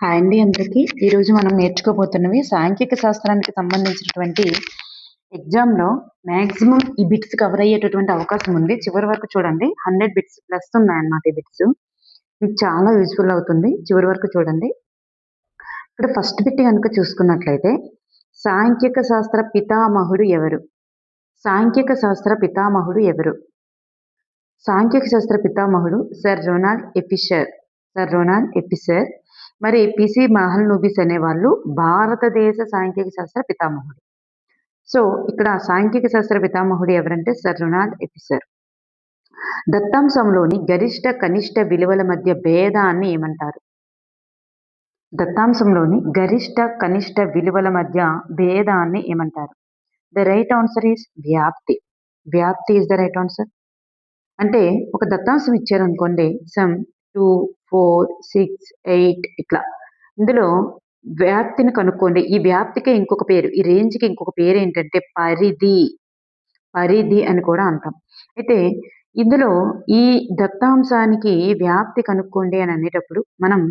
Hi అండి అందరికీ. ఈరోజు మనం నేర్చుకోబోతున్నవి సాంఖ్యిక శాస్త్రానికి సంబంధించినటువంటి ఎగ్జామ్‌లో మాక్సిమం ఈ బిట్స్ కవర్ అయ్యేటటువంటి అవకాశం ఉంది. చివరి వరకు చూడండి. 100 బిట్స్ ప్లస్ ఉన్నాయన్నమాట ఈ బిట్స్. మీకు చాలా యూజ్‌ఫుల్ అవుతుంది. చివరి వరకు చూడండి. ఇక్కడ ఫస్ట్ బిట్ గనుక చూసుకున్నట్లయితే సాంఖ్యక శాస్త్ర పితామహుడు ఎవరు? సాంఖ్యక శాస్త్ర పితామహుడు ఎవరు? సాంఖ్యక శాస్త్ర పితామహుడు sir Ronald Fisher. Sir Ronald Fisher. మరి పిసి మహల్నోబిస్ అనేవాళ్ళు భారతదేశ సాంఖ్యక శాస్త్ర పితామహుడు. సో ఇక్కడ సాంఖ్యక శాస్త్ర పితామహుడు ఎవరంటే సర్ రొనాల్డ్ ఎపిషర్. దత్తాంశంలోని గరిష్ట కనిష్ట విలువల మధ్య భేదాన్ని ఏమంటారు? దత్తాంశంలోని గరిష్ట కనిష్ట విలువల మధ్య భేదాన్ని ఏమంటారు? ద రైట్ ఆన్సర్ ఈస్ వ్యాప్తి. వ్యాప్తి ఇస్ ద రైట్ ఆన్సర్. అంటే ఒక దత్తాంశం ఇచ్చారనుకోండి, సమ్ 2, 4, 6, 8 ఇట్లా. ఇందులో వ్యాప్తిని కనుక్కోండి. ఈ వ్యాప్తికే ఇంకొక పేరు, ఈ రేంజ్‌కి ఇంకొక పేరు ఏంటంటే పరిధి. పరిధి అని కూడా అంటాం. అయితే ఇందులో ఈ దత్తాంశానికి వ్యాప్తి కనుక్కోండి అని అనేటప్పుడు మనం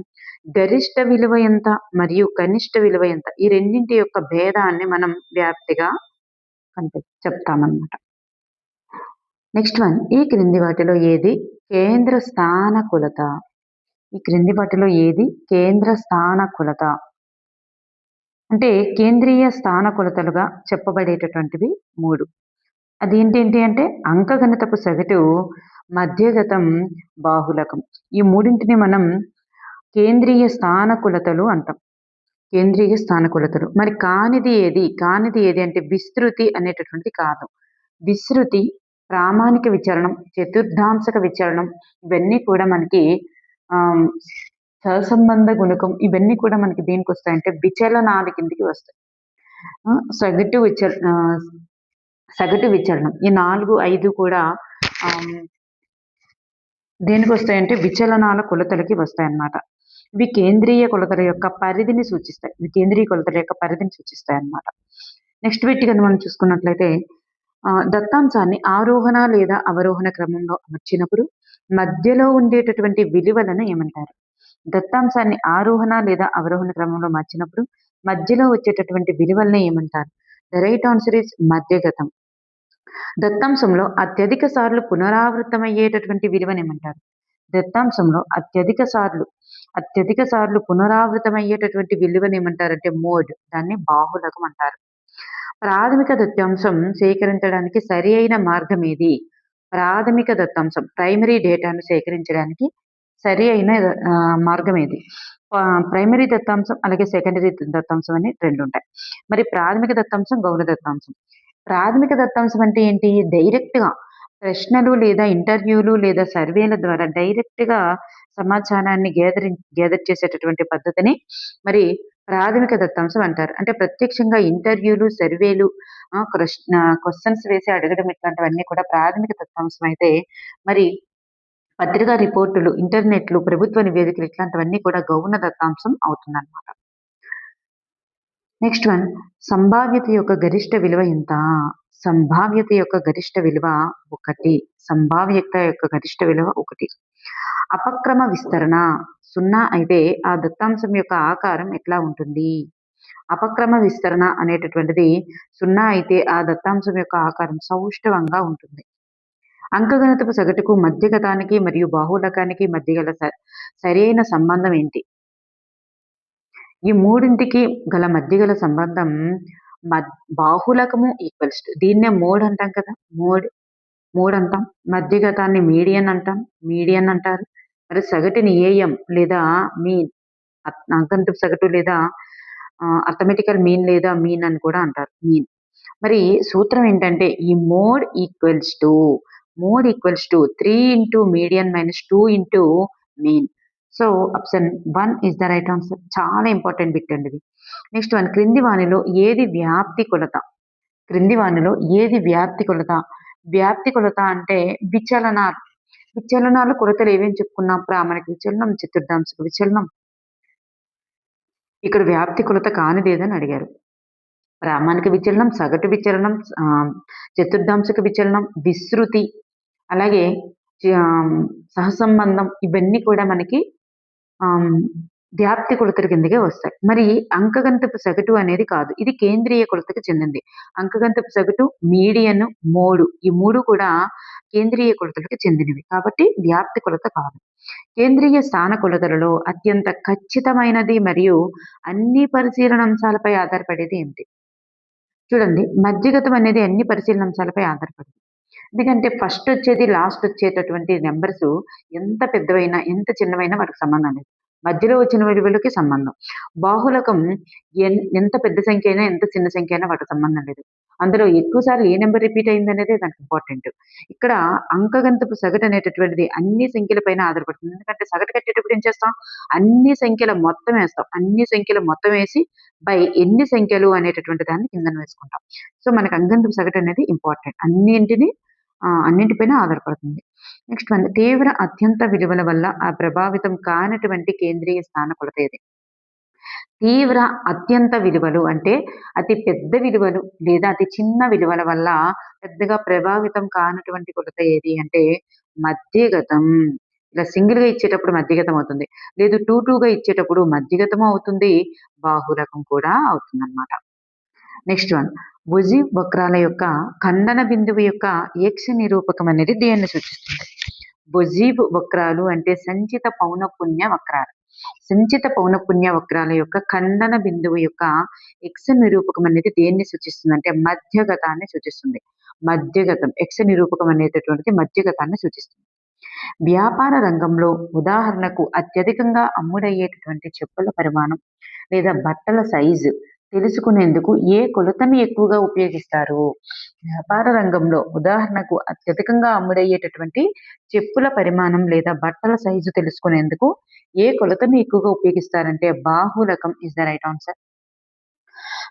గరిష్ట విలువ ఎంత మరియు కనిష్ట విలువ ఎంత, ఈ రెండింటి యొక్క భేదాన్ని మనం వ్యాప్తిగా చెప్తామన్నమాట. నెక్స్ట్ వన్, ఈ క్రింది వాటిలో ఏది కేంద్ర స్థాన కొలత? ఈ క్రింది వాటిలో ఏది కేంద్ర స్థాన కొలత? అంటే కేంద్రీయ స్థాన కొలతలుగా చెప్పబడేటటువంటివి 3. అదేంటేంటి అంటే అంకగణితపు సగటు, మధ్యగతం, బాహుళకం. ఈ మూడింటిని మనం కేంద్రీయ స్థాన కొలతలు అంటాం. కేంద్రీయ స్థాన కొలతలు. మరి కానిది ఏది? కానిది ఏది అంటే విస్తృతి అనేటటువంటిది కాదు. విస్తృతి, ప్రామాణిక విచలనం, చతుర్థాంశక విచలనం ఇవన్నీ కూడా మనకి సహసంబంధ గుణకం ఇవన్నీ కూడా మనకి దేనికి వస్తాయంటే విచలనాల కిందికి వస్తాయి. సగటు విచలనం ఈ 4, 5 కూడా దేనికి వస్తాయంటే విచలనాల కొలతలకి వస్తాయన్నమాట. ఇవి కేంద్రీయ కొలతల యొక్క పరిధిని సూచిస్తాయి. ఇవి కేంద్రీయ కొలతల యొక్క పరిధిని సూచిస్తాయి అన్నమాట. నెక్స్ట్ బిట్ కనుక మనం చూసుకున్నట్లయితే దత్తాంశాన్ని ఆరోహణ లేదా అవరోహణ క్రమంలో అమర్చినప్పుడు మధ్యలో ఉండేటటువంటి విలువలను ఏమంటారు? దత్తాంశాన్ని ఆరోహణ లేదా అవరోహణ క్రమంలో మార్చినప్పుడు మధ్యలో వచ్చేటటువంటి విలువల్ని ఏమంటారు? ద రైట్ ఆన్సర్ ఈస్ మధ్యగతం. దత్తాంశంలో అత్యధిక సార్లు పునరావృతమయ్యేటటువంటి విలువని ఏమంటారు? దత్తాంశంలో అత్యధిక సార్లు పునరావృతమయ్యేటటువంటి విలువని ఏమంటారంటే మోడ్. దాన్ని బాహుళకం అంటారు. ప్రాథమిక దత్తాంశం సేకరించడానికి సరి అయిన మార్గం ఏది? ప్రాథమిక దత్తాంశం ప్రైమరీ డేటాను సేకరించడానికి సరి అయిన మార్గం ఏది? ప్రైమరీ దత్తాంశం అలాగే సెకండరీ దత్తాంశం అని 2 ఉంటాయి. మరి ప్రాథమిక దత్తాంశం, గౌణ దత్తాంశం. ప్రాథమిక దత్తాంశం అంటే ఏంటి? డైరెక్ట్‌గా ప్రశ్నలు లేదా ఇంటర్వ్యూలు లేదా సర్వేల ద్వారా డైరెక్ట్‌గా సమాచారాన్ని గ్యాదర్ చేసేటటువంటి పద్ధతిని మరి ప్రాథమిక దత్తాంశం అంటారు. అంటే ప్రత్యక్షంగా ఇంటర్వ్యూలు, సర్వేలు, క్వెషన్స్ వేసి అడగడం ఇట్లాంటివన్నీ కూడా ప్రాథమిక దత్తాంశం అయితే, మరి పత్రికా రిపోర్టులు, ఇంటర్నెట్లు, ప్రభుత్వ నివేదికలు ఇట్లాంటివన్నీ కూడా గౌణ దత్తాంశం అవుతుందన్నమాట. నెక్స్ట్ వన్, సంభావ్యత యొక్క గరిష్ట విలువ ఎంత? సంభావ్యత యొక్క గరిష్ట విలువ 1. సంభావ్యత యొక్క గరిష్ట విలువ 1. అపక్రమ విస్తరణ 0 అయితే ఆ దత్తాంశం యొక్క ఆకారం ఎట్లా ఉంటుంది? అపక్రమ విస్తరణ అనేటటువంటిది 0 అయితే ఆ దత్తాంశం యొక్క ఆకారం సౌష్ఠవంగా ఉంటుంది. అంకగణితపు సగటుకు మధ్యగతానికి మరియు బాహుళకానికి మధ్య గల సరైన సంబంధం ఏంటి? ఈ మూడింటికి గల మధ్య గల సంబంధం బాహుళకము ఈక్వల్స్ టు, దీన్నే మోడ్ అంటాం కదా, మోడ్ అంటాం. మధ్యగతాన్ని మీడియన్ అంటారు. మరి సగటుని ఏఎం లేదా మీన్, అంకగణితపు సగటు లేదా అర్థమెటికల్ మీన్ లేదా మీన్ అని కూడా అంటారు, మీన్. మరి సూత్రం ఏంటంటే ఈ mode equals to 3 into median minus 2 into mean. So option 1 is the right answer. చాలా ఇంపార్టెంట్ బిట్ అండి ఇది. నెక్స్ట్ వన్, క్రింది వానిలో ఏది వ్యాప్తి కొలత? క్రింది వానిలో ఏది వ్యాప్తి కొలత? వ్యాప్తి కొలత అంటే విచలనాలు కొలతలు ఏమేమి చెప్పుకున్నాం? ప్రామాణిక విచలనం, చతుర్థాంశక విచలనం. ఇక్కడ వ్యాప్తి కొలత కానిదేదని అడిగారు. ప్రామాణిక విచలనం, సగటు విచలనం, చతుర్థాంశక విచలనం, విస్తృతి, అలాగే సహసంబంధం ఇవన్నీ కూడా మనకి వ్యాప్తి కొలతల కిందకే వస్తాయి. మరి అంకగణితపు సగటు అనేది కాదు. ఇది కేంద్రీయ కొలతకి చెందింది. అంకగణితపు సగటు, మీడియన్, మోడ్ ఈ 3 కూడా కేంద్రీయ కొలతలకు చెందినవి. కాబట్టి వ్యాప్తి కొలత కాదు. కేంద్రీయ స్థాన కొలతలలో అత్యంత ఖచ్చితమైనది మరియు అన్ని పరిశీలన అంశాలపై ఆధారపడేది ఏమిటి? చూడండి, మధ్యగతం అనేది అన్ని పరిశీలన అంశాలపై ఆధారపడింది. ఎందుకంటే ఫస్ట్ వచ్చేది, లాస్ట్ వచ్చేటటువంటి నంబర్స్ ఎంత పెద్దవైనా, ఎంత చిన్నవైనా వాటికి సంబంధం లేదు. మధ్యలో వచ్చిన విలువలకి సంబంధం. బాహుళకం ఎంత పెద్ద సంఖ్య అయినా, ఎంత చిన్న సంఖ్య అయినా వాటికి సంబంధం లేదు. అందులో ఎక్కువ సార్లు ఏ నెంబర్ రిపీట్ అయిందనేదే దానికి ఇంపార్టెంట్. ఇక్కడ అంకగణితపు సగటు అనేటటువంటిది అన్ని సంఖ్యల పైన ఆధారపడుతుంది. ఎందుకంటే సగటు కట్టేటప్పుడు ఏం చేస్తాం? అన్ని సంఖ్యల మొత్తం వేస్తాం. అన్ని సంఖ్యల మొత్తం వేసి బై ఎన్ని సంఖ్యలు అనేటటువంటి దాన్ని కిందన వేసుకుంటాం. సో మనకు అంకగణితపు సగటు అనేది ఇంపార్టెంట్. అన్నింటిపైన ఆధారపడుతుంది. నెక్స్ట్ వన్, తీవ్ర అత్యంత విలువల వల్ల ప్రభావితం కానటువంటి కేంద్రీయ స్థాన కొలత ఏది? తీవ్ర అత్యంత విలువలు అంటే అతి పెద్ద విలువలు లేదా అతి చిన్న విలువల వల్ల పెద్దగా ప్రభావితం కానటువంటి కొలత ఏది అంటే మధ్యగతం. ఇలా సింగిల్ గా ఇచ్చేటప్పుడు మధ్యగతం అవుతుంది. లేదు 2 ఇచ్చేటప్పుడు మధ్యగతం అవుతుంది, బాహుళకం కూడా అవుతుంది అన్నమాట. నెక్స్ట్ వన్, భుజి వక్రాల యొక్క ఖండన బిందువు యొక్క ఏక్ష నిరూపకం అనేది దేన్ని సూచిస్తుంది? భుజీబ్ వక్రాలు అంటే సంచిత పౌనఃపున్య వక్రాలు. సంచిత పౌనఃపున్య వక్రాల యొక్క ఖండన బిందువు యొక్క ఎక్స్ నిరూపకం అనేది దేన్ని సూచిస్తుంది అంటే మధ్యగతాన్ని సూచిస్తుంది. మధ్యగతం ఎక్స్ నిరూపకం అనేటటువంటిది మధ్యగతాన్ని సూచిస్తుంది. వ్యాపార రంగంలో ఉదాహరణకు అత్యధికంగా అమ్ముడయ్యేటటువంటి చెప్పుల పరిమాణం లేదా బట్టల సైజు తెలుసుకునేందుకు ఏ కొలతను ఎక్కువగా ఉపయోగిస్తారు? వ్యాపార రంగంలో ఉదాహరణకు అత్యధికంగా అమ్ముడయ్యేటటువంటి చెప్పుల పరిమాణం లేదా బట్టల సైజు తెలుసుకునేందుకు ఏ కొలతను ఎక్కువగా ఉపయోగిస్తారంటే బాహుళకం ఇస్ ద రైట్ ఆన్సర్.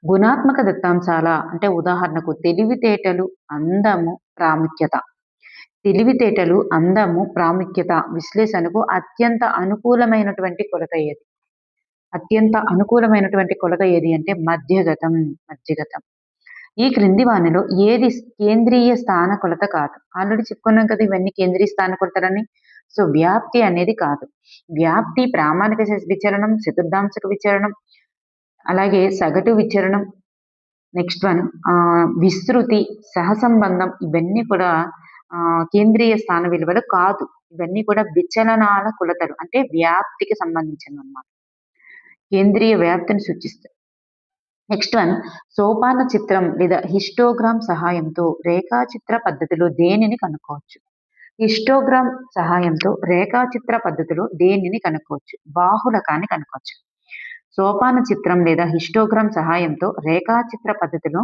గుణాత్మక దత్తాంశాల అంటే ఉదాహరణకు తెలివితేటలు, అందము, ప్రాముఖ్యత. తెలివితేటలు, అందము, ప్రాముఖ్యత విశ్లేషణకు అత్యంత అనుకూలమైనటువంటి కొలత ఏది? అత్యంత అనుకూలమైనటువంటి కొలత ఏది అంటే మధ్యగతం. మధ్యగతం. ఈ క్రింది వానిలో ఏది కేంద్రీయ స్థాన కొలత కాదు? ఆల్రెడీ చెప్పుకున్నాం కదా ఇవన్నీ కేంద్రీయ స్థాన కొలతలని. సో వ్యాప్తి అనేది కాదు. వ్యాప్తి ప్రామాణిక విచలనం, చతుర్థాంశక విచలనం, అలాగే సగటు విచలనం. నెక్స్ట్ వన్ విస్తృతి, సహసంబంధం ఇవన్నీ కూడా కేంద్రీయ స్థాన విలువలు కాదు. ఇవన్నీ కూడా విచలనాల కొలతలు అంటే వ్యాప్తికి సంబంధించినవి అన్నమాట. కేంద్రీయ వ్యాప్తిని సూచిస్తాయి. నెక్స్ట్ వన్, సోపాన చిత్రం లేదా హిస్టోగ్రామ్ సహాయంతో రేఖాచిత్ర పద్ధతిలో దేనిని కనుక్కోవచ్చు? హిస్టోగ్రామ్ సహాయంతో రేఖాచిత్ర పద్ధతిలో దేనిని కనుక్కోవచ్చు? బాహుళకాన్ని కనుక్కోవచ్చు. సోపాన చిత్రం లేదా హిస్టోగ్రామ్ సహాయంతో రేఖాచిత్ర పద్ధతిలో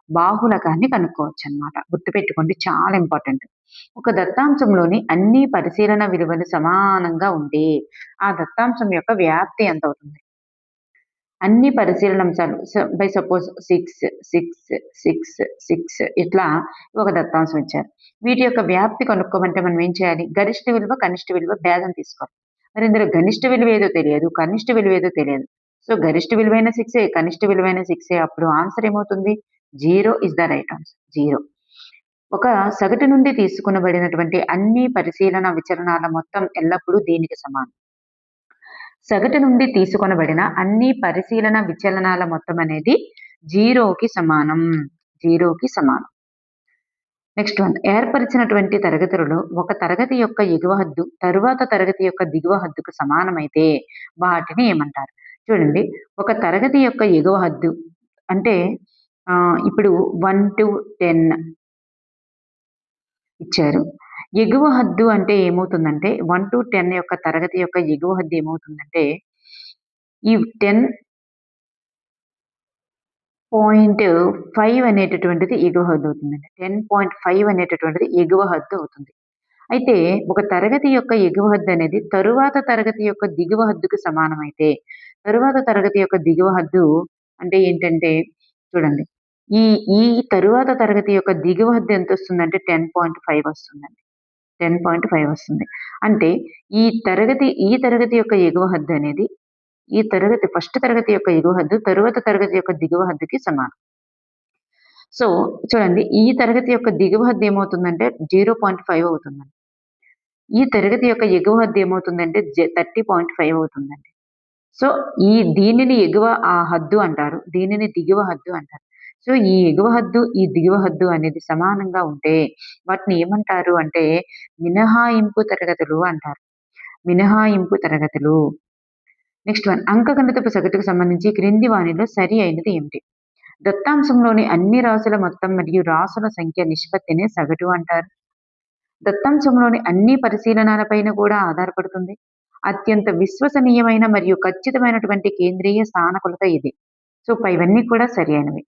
బాహుళకాన్ని కనుక్కోవచ్చు అన్నమాట. గుర్తుపెట్టుకోండి, చాలా ఇంపార్టెంట్. ఒక దత్తాంశంలోని అన్ని పరిశీలన విలువలు సమానంగా ఉంటే ఆ దత్తాంశం యొక్క వ్యాప్తి ఎంత అవుతుంది? అన్ని పరిశీలన అంశాలు బై సపోజ్ 6, 6, 6, 6 ఇట్లా ఒక దత్తాంశం ఇచ్చారు. వీటి యొక్క వ్యాప్తి కనుక్కోమంటే మనం ఏం చేయాలి? గరిష్ట విలువ, కనిష్ట విలువ భేదం తీసుకోవాలి. మరి ఇందులో గనిష్ట విలువ ఏదో తెలియదు, కనిష్ట విలువ ఏదో తెలియదు. సో గరిష్ట విలువైన 6, కనిష్ట విలువైన 6. అప్పుడు ఆన్సర్ ఏమవుతుంది? 0 ఇస్ ద రైట్ ఆన్సర్. 0. ఒక సగటు నుండి తీసుకునబడినటువంటి అన్ని పరిశీలన విచలనాల మొత్తం ఎల్లప్పుడూ దీనికి సమానం. సగటు నుండి తీసుకొనబడిన అన్ని పరిశీలన విచలనాల మొత్తం అనేది 0కి సమానం. 0కి సమానం. నెక్స్ట్ వన్, ఏర్పరిచినటువంటి తరగతులలో ఒక తరగతి యొక్క ఎగువ హద్దు తరువాత తరగతి యొక్క దిగువ హద్దుకు సమానమైతే వాటిని ఏమంటారు? చూడండి, ఒక తరగతి యొక్క ఎగువ హద్దు అంటే ఇప్పుడు 1 to 10 ఇచ్చారు. ఎగువ హద్దు అంటే ఏమవుతుందంటే 1 to 10 యొక్క తరగతి యొక్క ఎగువ హద్దు ఏమవుతుందంటే ఈ 10.5 అనేటటువంటిది ఎగువ హద్దు అవుతుందండి. 10.5 అనేటటువంటిది ఎగువ హద్దు అవుతుంది. అయితే ఒక తరగతి యొక్క ఎగువ హద్దు అనేది తరువాత తరగతి యొక్క దిగువ హద్దుకు సమానమైతే తరువాత తరగతి యొక్క దిగువ హద్దు అంటే ఏంటంటే చూడండి, ఈ ఈ తరువాత తరగతి యొక్క దిగువ హద్దు ఎంత వస్తుందంటే 10.5 వస్తుందండి. 10.5 వస్తుంది. అంటే ఈ తరగతి యొక్క ఎగువ హద్దు అనేది ఫస్ట్ తరగతి యొక్క ఎగువ హద్దు తరువాత తరగతి యొక్క దిగువ హద్దుకి సమానం. సో చూడండి, ఈ తరగతి యొక్క దిగువ హద్దు ఏమవుతుందంటే 0.5 అవుతుందండి. ఈ తరగతి యొక్క ఎగువ హద్దు ఏమవుతుందంటే 30.5 అవుతుందండి. సో, దీనిని ఎగువ హద్దు అంటారు. దీనిని దిగువ హద్దు అంటారు. సో, ఈ ఎగువ హద్దు, ఈ దిగువ హద్దు అనేది సమానంగా ఉంటే వాటిని ఏమంటారు అంటే మినహాయింపు తరగతులు అంటారు. మినహాయింపు తరగతులు. నెక్స్ట్ వన్ అంకగణితపు సగటుకు సంబంధించి క్రింది వానిలో సరి అయినది ఏమిటి? దత్తాంశంలోని అన్ని రాసుల మొత్తం మరియు రాసుల సంఖ్య నిష్పత్తిని సగటు అంటారు. దత్తాంశంలోని అన్ని పరిశీలనలపైన కూడా ఆధారపడుతుంది. అత్యంత విశ్వసనీయమైన మరియు ఖచ్చితమైనటువంటి కేంద్రీయ స్థానకొలత ఇది. సో, ఇవన్నీ కూడా సరి అయినవి.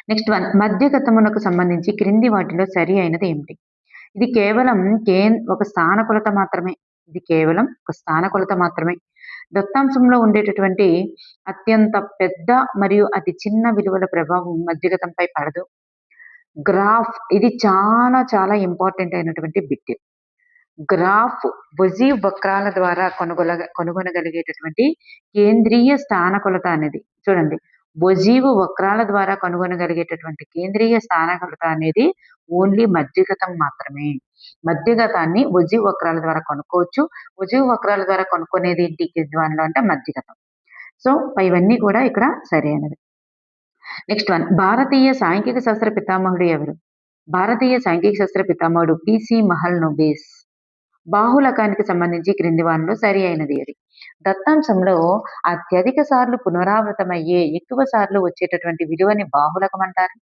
నెక్స్ట్ వన్ మధ్యగతమునకు సంబంధించి క్రింది వాటిలో సరి అయినది ఏమిటి? ఇది కేవలం ఒక స్థానకొలత మాత్రమే. ఇది కేవలం ఒక స్థానకొలత మాత్రమే. దత్తాంశంలో ఉండేటటువంటి అత్యంత పెద్ద మరియు అతి చిన్న విలువల ప్రభావం మధ్యగతంపై పడదు. గ్రాఫ్ ఇది చాలా చాలా ఇంపార్టెంట్ అయినటువంటి బిట్. గ్రాఫ్ వజీవ్ వక్రాల ద్వారా కనుగొనగలిగేటటువంటి కేంద్రీయ స్థానకొలత అనేది చూడండి. వజీవు వక్రాల ద్వారా కనుగొనగలిగేటటువంటి కేంద్రీయ స్థానకొలత అనేది ఓన్లీ మధ్యగతం మాత్రమే. మధ్యగతాన్ని వజీవు వక్రాల ద్వారా కనుక్కోవచ్చు. వజీవు వక్రాల ద్వారా కనుక్కునేది ఏంటి కిద్వాన్లో అంటే మధ్యగతం. సో, ఇవన్నీ కూడా ఇక్కడ సరైనవి. నెక్స్ట్ వన్ భారతీయ సాంఖ్యిక శాస్త్ర పితామహుడు ఎవరు? భారతీయ సాంఖ్యిక శాస్త్ర పితామహుడు పిసి మహల్నోబిస్. బాహుళకానికి సంబంధించి క్రింది వానిలో సరి అయినది ఏది? దత్తాంశంలో అత్యధిక సార్లు పునరావృతమయ్యే ఎక్కువ సార్లు వచ్చేటటువంటి విలువని బాహుళకం అంటారు.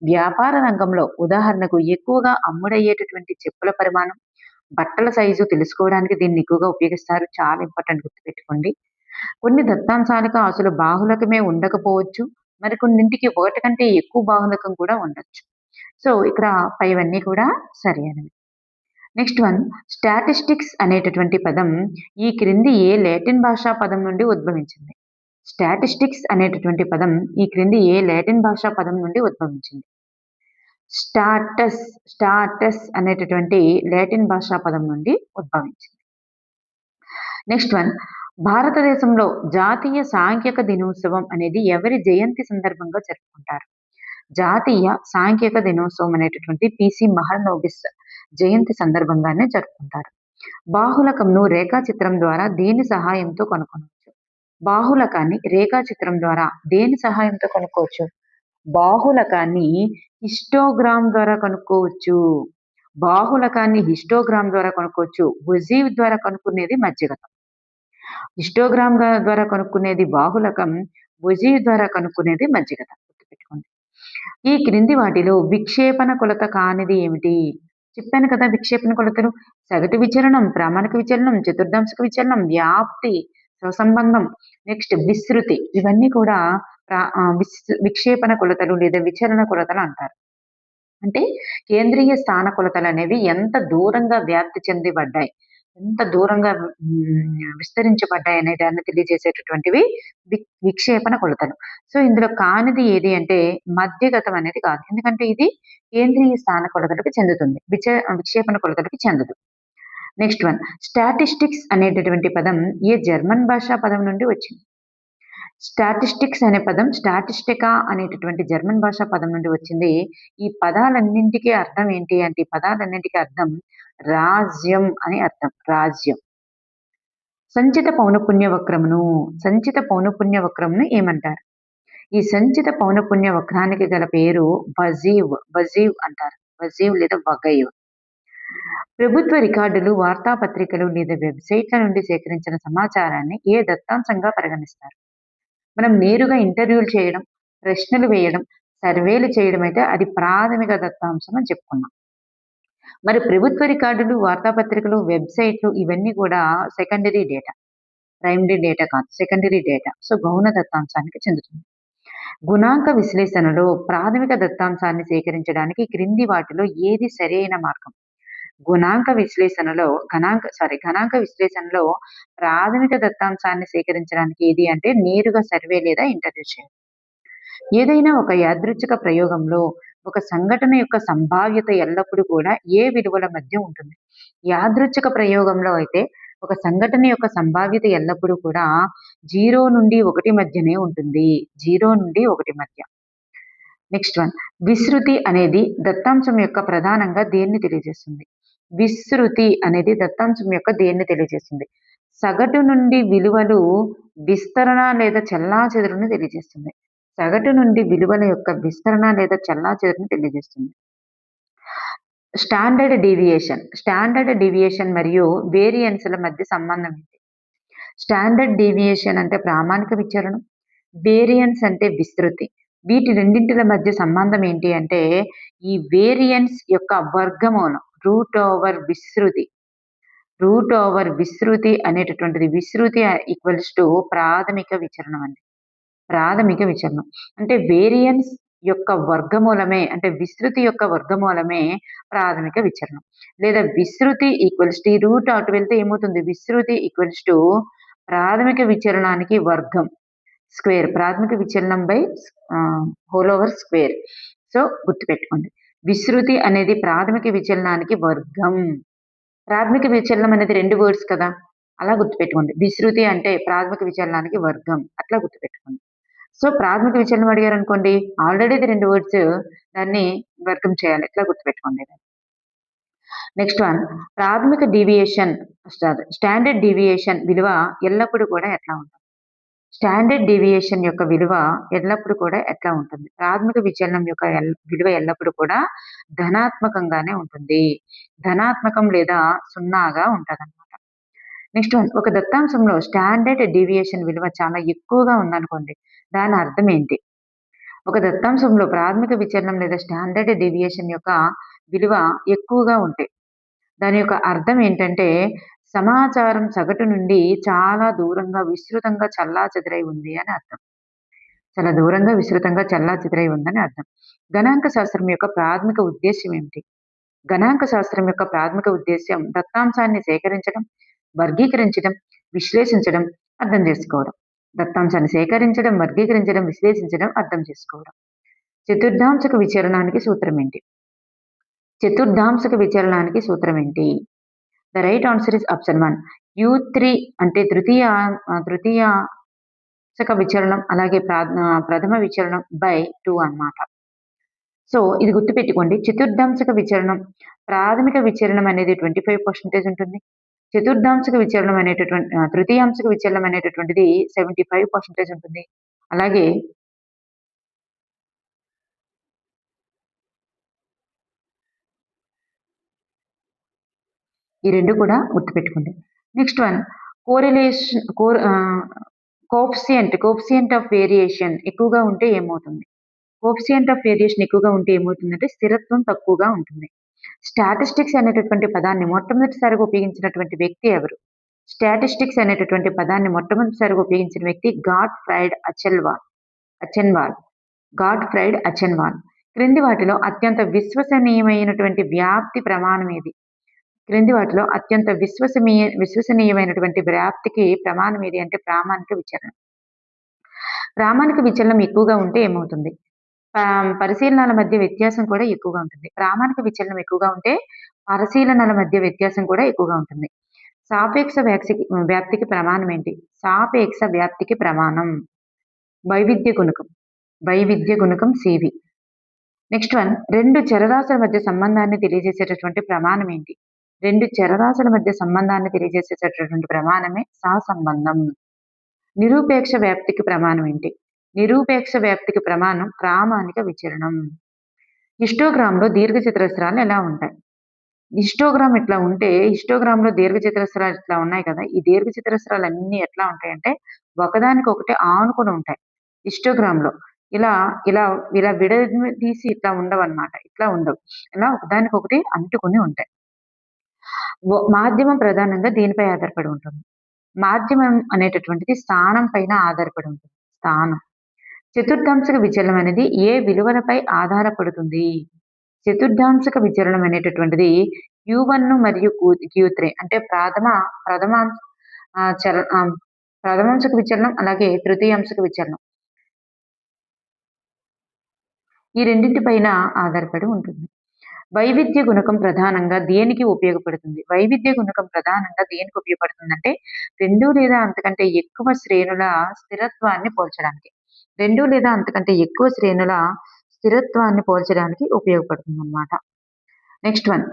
వ్యాపార రంగంలో ఉదాహరణకు ఎక్కువగా అమ్ముడయ్యేటటువంటి చెప్పుల పరిమాణం, బట్టల సైజు తెలుసుకోవడానికి దీన్ని ఎక్కువగా ఉపయోగిస్తారు. చాలా ఇంపార్టెంట్ గుర్తుపెట్టుకోండి. కొన్ని దత్తాంశాలకు అసలు బాహుళకమే ఉండకపోవచ్చు. మరికొన్నింటికి ఒకటి కంటే ఎక్కువ బాహుళకం కూడా ఉండొచ్చు. సో, ఇక్కడ పైవన్నీ కూడా సరి అయినవి. నెక్స్ట్ వన్ స్టాటిస్టిక్స్ అనేటటువంటి పదం ఈ క్రింది ఏ లాటిన్ భాషా పదం నుండి ఉద్భవించింది? స్టాటిస్టిక్స్ అనేటటువంటి పదం ఈ క్రింది ఏ లాటిన్ భాషా పదం నుండి ఉద్భవించింది? స్టాటస్ అనేటటువంటి లాటిన్ భాషా పదం నుండి ఉద్భవించింది. నెక్స్ట్ వన్ భారతదేశంలో జాతీయ సాంఖ్యక దినోత్సవం అనేది ఎవరి జయంతి సందర్భంగా జరుపుకుంటారు? జాతీయ సాంఖ్యక దినోత్సవం అనేటటువంటి పిసి మహల్నోబిస్ జయంతి సందర్భంగానే జరుపుకుంటారు. బాహుళకంను రేఖాచిత్రం ద్వారా దేని సహాయంతో కనుక్కోవచ్చు? బాహుళకాన్ని రేఖాచిత్రం ద్వారా దేని సహాయంతో కనుక్కోవచ్చు? బాహుళకాన్ని హిస్టోగ్రామ్ ద్వారా కనుక్కోవచ్చు. బాహుళకాన్ని హిస్టోగ్రామ్ ద్వారా కనుక్కోవచ్చు. వజీవ్ ద్వారా కనుక్కునేది మధ్యగతం. హిస్టోగ్రామ్ ద్వారా కనుక్కునేది బాహుళకం, వజీవ్ ద్వారా కనుక్కునేది మధ్యగతం. గుర్తుపెట్టుకోండి. ఈ క్రింది వాటిలో విక్షేపణ కొలత కానిది ఏమిటి? చెప్పాను కదా విక్షేపణ కొలతలు. సగటు విచలనం, ప్రామాణిక విచలనం, చతుర్థాంశక విచలనం, వ్యాప్తి, స్వసంబంధం, నెక్స్ట్ విస్తృతి ఇవన్నీ కూడా విక్షేపణ కొలతలు లేదా విచలన కొలతలు అంటారు. అంటే కేంద్రీయ స్థాన కొలతలు అనేవి ఎంత దూరంగా వ్యాప్తి చెందబడ్డాయి, ఎంత దూరంగా విస్తరించబడ్డాయి అనే దాన్ని తెలియజేసేటటువంటివి విక్షేపణ కొలతలు. సో, ఇందులో కానిది ఏది అంటే మధ్యగతం అనేది కాదు. ఎందుకంటే ఇది కేంద్రీయ స్థాన కొలతలకు చెందుతుంది. విక్షేపణ కొలతలకు చెందదు. నెక్స్ట్ వన్ స్టాటిస్టిక్స్ అనేటటువంటి పదం ఏ జర్మన్ భాషా పదం నుండి వచ్చింది? స్టాటిస్టిక్స్ అనే పదం స్టాటిస్టికా అనేటటువంటి జర్మన్ భాషా పదం నుండి వచ్చింది. ఈ పదాలన్నింటికీ అర్థం ఏంటి అంటే ఈ పదాలన్నింటికీ అర్థం రాజ్యం అని అర్థం. రాజ్యం. సంచిత పౌనపున్య వక్రమును ఏమంటారు? ఈ సంచిత పౌనపున్య వక్రానికి గల పేరు వజీవ్ అంటారు. వజీవ్ లేదా వగైవ్. ప్రభుత్వ రికార్డులు, వార్తాపత్రికలు లేదా వెబ్సైట్ల నుండి సేకరించిన సమాచారాన్ని ఏ దత్తాంశంగా పరిగణిస్తారు? మనం నేరుగా ఇంటర్వ్యూలు చేయడం, ప్రశ్నలు వేయడం, సర్వేలు చేయడం అయితే అది ప్రాథమిక దత్తాంశం అని చెప్పుకున్నాం. మరి ప్రభుత్వ రికార్డులు, వార్తాపత్రికలు, వెబ్సైట్లు ఇవన్నీ కూడా సెకండరీ డేటా. ప్రైమరీ డేటా కాదు, సెకండరీ డేటా. సో, గౌణ దత్తాంశానికి చెందుతుంది. గుణాంక విశ్లేషణలో ప్రాథమిక దత్తాంశాన్ని సేకరించడానికి క్రింది వాటిలో ఏది సరైన మార్గం? గణాంక విశ్లేషణలో ప్రాథమిక దత్తాంశాన్ని సేకరించడానికి ఏది అంటే నేరుగా సర్వే లేదా ఇంటర్వ్యూ చేయడం. ఏదైనా ఒక యాదృచ్ఛిక ప్రయోగంలో ఒక సంఘటన యొక్క సంభావ్యత ఎల్లప్పుడూ కూడా ఏ విలువల మధ్య ఉంటుంది? యాదృచ్ఛిక ప్రయోగంలో అయితే ఒక సంఘటన యొక్క సంభావ్యత ఎల్లప్పుడూ కూడా 0 నుండి 1 మధ్యనే ఉంటుంది. 0 నుండి 1 మధ్య. నెక్స్ట్ వన్ విస్తృతి అనేది దత్తాంశం యొక్క ప్రధానంగా దేన్ని తెలియజేస్తుంది? విస్తృతి అనేది దత్తాంశం యొక్క దేన్ని తెలియజేస్తుంది? సగటు నుండి విలువలు విస్తరణ లేదా చెల్లాచెదురును తెలియజేస్తుంది. సగటు నుండి విలువల యొక్క విస్తరణ లేదా చెల్లాచెదురును తెలియజేస్తుంది. స్టాండర్డ్ డీవియేషన్ మరియు వేరియన్స్‌ల మధ్య సంబంధం ఏంటి? స్టాండర్డ్ డీవియేషన్ అంటే ప్రామాణిక విచలనం. వేరియన్స్ అంటే విస్తృతి. వీటి రెండింటిల మధ్య సంబంధం ఏంటి అంటే, ఈ వేరియన్స్ యొక్క వర్గమూలం రూట్ ఓవర్ విస్తృతి అనేటటువంటిది విస్తృతి ఈక్వల్స్ టు ప్రాథమిక విచలనం అండి. ప్రాథమిక విచలనం. అంటే వేరియన్స్ యొక్క వర్గమూలమే అంటే విస్తృతి యొక్క వర్గమూలమే ప్రాథమిక విచలనం. లేదా విస్తృతి ఈక్వల్స్ టు రూట్ అటు వెళ్తే ఏమవుతుంది? విస్తృతి ఈక్వల్స్ టు ప్రాథమిక విచలనానికి వర్గం స్క్వేర్. ప్రాథమిక విచలనం by whole over square. So గుర్తుపెట్టుకోండి. విస్తృతి అనేది ప్రాథమిక విచలనానికి వర్గం. ప్రాథమిక విచలనం అనేది 2 వర్డ్స్ కదా! అలా గుర్తుపెట్టుకోండి. విస్తృతి అంటే ప్రాథమిక విచలనానికి వర్గం. అట్లా గుర్తుపెట్టుకోండి. సో, ప్రాథమిక విచలనం అడిగారనుకోండి, ఆల్రెడీ ఇది 2 వర్డ్స్ దాన్ని వర్గం చేయాలి. ఇట్లా గుర్తుపెట్టుకోండి. నెక్స్ట్ వన్ ప్రాథమిక డీవియేషన్ స్టాండర్డ్ డీవియేషన్ విలువ ఎల్లప్పుడూ కూడా ఎట్లా ఉంటుంది? స్టాండర్డ్ డీవియేషన్ యొక్క విలువ ఎల్లప్పుడూ కూడా ఎట్లా ఉంటుంది? ప్రాథమిక విచలనం యొక్క విలువ ఎల్లప్పుడూ కూడా ధనాత్మకంగానే ఉంటుంది. ధనాత్మకం లేదా సున్నాగా ఉంటదన్నమాట. నెక్స్ట్ వన్ ఒక దత్తాంశంలో స్టాండర్డ్ డీవియేషన్ విలువ చాలా ఎక్కువగా ఉందనుకోండి. దాని అర్థం ఏంటి? ఒక దత్తాంశంలో ప్రాథమిక విచలనం లేదా స్టాండర్డ్ డీవియేషన్ యొక్క విలువ ఎక్కువగా ఉంటే దాని యొక్క అర్థం ఏంటంటే సమాచారం సగటు నుండి చాలా దూరంగా విస్తృతంగా చెల్లాచెదరై ఉంది అని అర్థం. చాలా దూరంగా విస్తృతంగా చెల్లాచెదరై ఉందని అర్థం. గణాంక శాస్త్రం యొక్క ప్రాథమిక ఉద్దేశ్యం ఏమిటి? గణాంక శాస్త్రం యొక్క ప్రాథమిక ఉద్దేశ్యం దత్తాంశాన్ని సేకరించడం, వర్గీకరించడం, విశ్లేషించడం, అర్థం చేసుకోవడం. దత్తాంశాన్ని సేకరించడం, వర్గీకరించడం, విశ్లేషించడం, అర్థం చేసుకోవడం. చతుర్థాంశక విచలనానికి సూత్రం ఏంటి? చతుర్థాంశక విచలనానికి సూత్రం ఏంటి? The right answer is option 1. U3 అంటే తృతీయాంశక విచలనం అలాగే ప్రథమ విచలనం బై 2 అన్నమాట. సో ఇది గుర్తుపెట్టుకోండి. చతుర్థాంశక విచలనం ప్రాథమిక విచలనం అనేది 25% ఉంటుంది. చతుర్థాంశక విచలనం అనేటటువంటి తృతీయాంశక విచలనం అనేటటువంటిది 75% ఉంటుంది. అలాగే ఈ 2 కూడా గుర్తుపెట్టుకోండి. Next one coefficient of variation ఎక్కువగా ఉంటే ఏమవుతుంది? కోఎఫిషియంట్ ఆఫ్ వేరియేషన్ ఎక్కువగా ఉంటే ఏమవుతుందంటే స్థిరత్వం తక్కువగా ఉంటుంది. స్టాటిస్టిక్స్ అనేటటువంటి పదాన్ని మొట్టమొదటిసారిగా ఉపయోగించినటువంటి వ్యక్తి ఎవరు? స్టాటిస్టిక్స్ అనేటటువంటి పదాన్ని మొట్టమొదటిసారిగా ఉపయోగించిన వ్యక్తి గాట్ఫ్రైడ్ అచెన్వాల్. క్రింది వాటిలో అత్యంత విశ్వసనీయమైనటువంటి వ్యాప్తి ప్రమాణం ఏది? క్రింది వాటిలో అత్యంత విశ్వసనీయమైనటువంటి వ్యాప్తికి ప్రమాణం ఏది అంటే ప్రామాణిక విచలనం. ప్రామాణిక విచలనం ఎక్కువగా ఉంటే ఏమవుతుంది? పరిశీలనల మధ్య వ్యత్యాసం కూడా ఎక్కువగా ఉంటుంది. ప్రామాణిక విచలనం ఎక్కువగా ఉంటే పరిశీలనల మధ్య వ్యత్యాసం కూడా ఎక్కువగా ఉంటుంది. సాపేక్ష వ్యాప్తికి ప్రమాణం ఏంటి? సాపేక్ష వ్యాప్తికి ప్రమాణం వైవిధ్య గుణకం CV. నెక్స్ట్ వన్ 2 చరరాశుల మధ్య సంబంధాన్ని తెలియజేసేటటువంటి ప్రమాణం ఏంటి? 2 చరరాశుల మధ్య సంబంధాన్ని తెలియజేసేటటువంటి ప్రమాణమే సహసంబంధం. నిరూపేక్ష వ్యాప్తికి ప్రమాణం ఏంటి? నిరూపేక్ష వ్యాప్తికి ప్రమాణం ప్రామాణిక విచలనం. హిస్టోగ్రామ్‌లో దీర్ఘచతురస్రాలు ఎలా ఉంటాయి? హిస్టోగ్రామ్ ఇట్లా ఉంటే హిస్టోగ్రామ్‌లో దీర్ఘచతురస్రాలు ఇట్లా ఉన్నాయి కదా! ఈ దీర్ఘచతురస్రాలన్నీ ఎట్లా ఉంటాయంటే ఒకదానికొకటి ఆనుకొని ఉంటాయి. హిస్టోగ్రామ్‌లో ఇలా ఇలా ఇలా విడదీసి ఇట్లా ఉండవన్నమాట. ఇట్లా ఉండవు. ఇలా ఒకదానికొకటి అంటుకొని ఉంటాయి. మాధ్యమం ప్రధానంగా దేనిపై ఆధారపడి ఉంటుంది? మాధ్యమం అనేటటువంటిది స్థానం పైన ఆధారపడి ఉంటుంది. స్థానం. చతుర్థాంశక విచలనం అనేది ఏ విలువలపై ఆధారపడుతుంది? చతుర్థాంశక విచలనం అనేటటువంటిది Q1 మరియు Q3 అంటే ప్రథమాంశక విచలనం అలాగే తృతీయాంశక విచలనం. ఈ రెండింటిపైన ఆధారపడి ఉంటుంది. వైవిధ్య గుణకం ప్రధానంగా దేనికి ఉపయోగపడుతుంది? వైవిధ్య గుణకం ప్రధానంగా దేనికి ఉపయోగపడుతుందంటే 2 లేదా అంతకంటే ఎక్కువ శ్రేణుల స్థిరత్వాన్ని పోల్చడానికి. 2 లేదా అంతకంటే ఎక్కువ శ్రేణుల స్థిరత్వాన్ని పోల్చడానికి ఉపయోగపడుతుందన్నమాట. నెక్స్ట్ వన్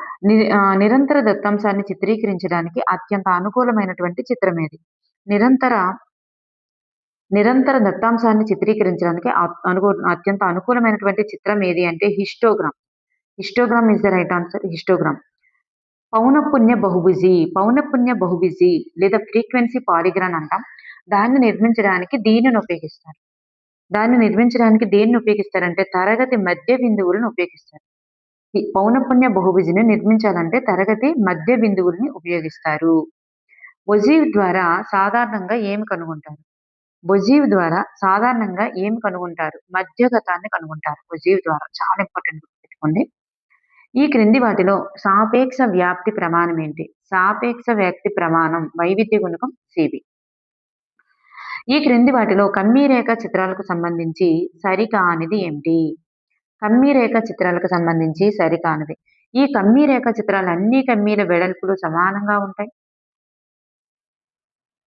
నిరంతర దత్తాంశాన్ని చిత్రీకరించడానికి అత్యంత అనుకూలమైనటువంటి చిత్రం ఏది? నిరంతర నిరంతర దత్తాంశాన్ని చిత్రీకరించడానికి అత్యంత అనుకూలమైనటువంటి చిత్రం ఏది అంటే histogram. Histogram is the right answer. Histogram. పౌనఃపున్య బహుభుజి. పౌనఃపున్య బహుభుజి లేదా ఫ్రీక్వెన్సీ పాలిగ్రాన్ అంటాం. దాన్ని నిర్మించడానికి దీనిని ఉపయోగిస్తారు. దాన్ని నిర్మించడానికి దేన్ని ఉపయోగిస్తారంటే తరగతి మధ్య బిందువులను ఉపయోగిస్తారు. ఈ పౌనఃపున్య బహుభుజిని నిర్మించాలంటే తరగతి మధ్య బిందువుల్ని ఉపయోగిస్తారు. ఒజీవ్ ద్వారా సాధారణంగా ఏమి కనుగొంటారు? ఒజీవ్ ద్వారా సాధారణంగా ఏమి కనుగొంటారు? మధ్యగతాన్ని కనుగొంటారు. ఒజీవ్ ద్వారా చాలా ఇంపార్టెంట్ గుర్తుపెట్టుకోండి. ఈ క్రింది వాటిలో సాపేక్ష వ్యాప్తి ప్రమాణం ఏంటి? సాపేక్ష వ్యాప్తి ప్రమాణం వైవిధ్య గుణకం సిబి. ఈ క్రింది వాటిలో కమ్మీ రేఖ చిత్రాలకు సంబంధించి సరికానిది ఏమిటి? కమ్మీ రేఖ చిత్రాలకు సంబంధించి సరికానిది. ఈ కమ్మీ రేఖ చిత్రాలు అన్ని కమ్మీల వెడల్పులు సమానంగా ఉంటాయి.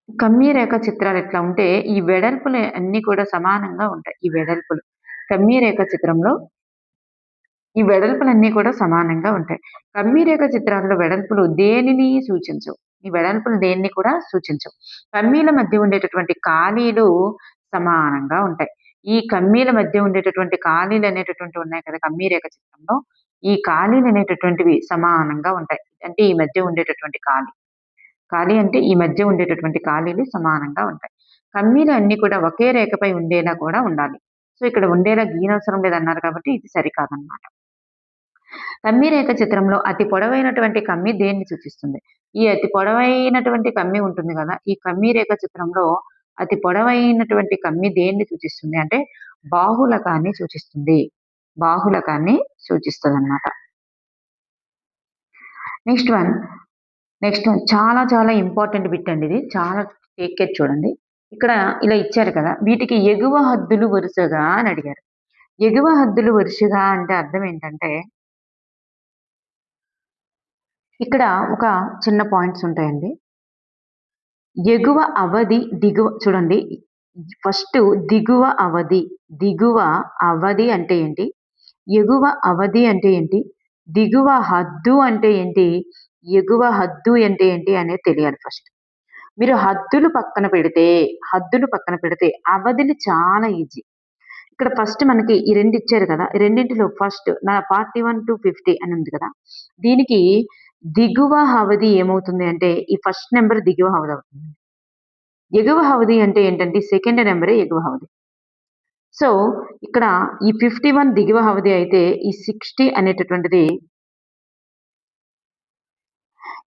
కమ్మీ రేఖ చిత్రాలు ఎట్లా ఉంటే ఈ వెడల్పులు అన్ని కూడా సమానంగా ఉంటాయి. ఈ వెడల్పులు కమ్మీ రేఖ చిత్రంలో ఈ వెడల్పులన్నీ కూడా సమానంగా ఉంటాయి. కమ్మీ రేఖ చిత్రాల్లో వెడల్పులు దేనిని సూచించవు. ఈ వెడల్పులు దేన్ని కూడా సూచించవు. కమ్మీల మధ్య ఉండేటటువంటి ఖాళీలు సమానంగా ఉంటాయి. ఈ కమ్మీల మధ్య ఉండేటటువంటి ఖాళీలు అనేటటువంటివి ఉన్నాయి కదా కమ్మీ రేఖ చిత్రంలో, ఈ ఖాళీలు అనేటటువంటివి సమానంగా ఉంటాయి. అంటే ఈ మధ్య ఉండేటటువంటి ఖాళీ అంటే ఈ మధ్య ఉండేటటువంటి ఖాళీలు సమానంగా ఉంటాయి. కమ్మీలు అన్ని కూడా ఒకే రేఖపై ఉండేలా కూడా ఉండాలి. సో ఇక్కడ ఉండేలా గీయనవసరం లేదన్నారు కాబట్టి ఇది సరికాదన్నమాట. కమ్మీ రేఖ చిత్రంలో అతి పొడవైనటువంటి కమ్మి దేన్ని సూచిస్తుంది? ఈ అతి పొడవైనటువంటి కమ్మి ఉంటుంది కదా, ఈ కమ్మీ రేఖ చిత్రంలో అతి పొడవైనటువంటి కమ్మి దేన్ని సూచిస్తుంది అంటే బాహుళకాన్ని సూచిస్తుంది. బాహుళకాన్ని సూచిస్తుందన్నమాట. నెక్స్ట్ వన్ చాలా చాలా ఇంపార్టెంట్ బిట్ అండి ఇది. చాలా టేక్ కేర్ చూడండి. ఇక్కడ ఇలా ఇచ్చారు కదా, వీటికి ఎగువ హద్దులు వరుసగా అని అడిగారు. ఎగువ హద్దులు వరుసగా అంటే అర్థం ఏంటంటే ఇక్కడ ఒక చిన్న పాయింట్స్ ఉంటాయండి. ఎగువ అవధి దిగువ చూడండి. ఫస్ట్ దిగువ అవధి అంటే ఏంటి? ఎగువ అవధి అంటే ఏంటి? దిగువ హద్దు అంటే ఏంటి? ఎగువ హద్దు అంటే ఏంటి అనేది తెలియాలి ఫస్ట్. మీరు హద్దులు పక్కన పెడితే అవధిలు చాలా ఈజీ. ఇక్కడ ఫస్ట్ మనకి ఈ 2 ఇచ్చారు కదా, ఈ రెండింటిలో ఫస్ట్ 41 to 50 అని ఉంది కదా, దీనికి దిగువ అవధి ఏమవుతుంది అంటే ఈ ఫస్ట్ నెంబర్ దిగువ అవధి అవుతుంది. ఎగువ అవధి అంటే ఏంటంటే సెకండ్ నెంబరే ఎగువ అవధి. సో ఇక్కడ ఈ 51 దిగువ అవధి అయితే ఈ 60 అనేటటువంటిది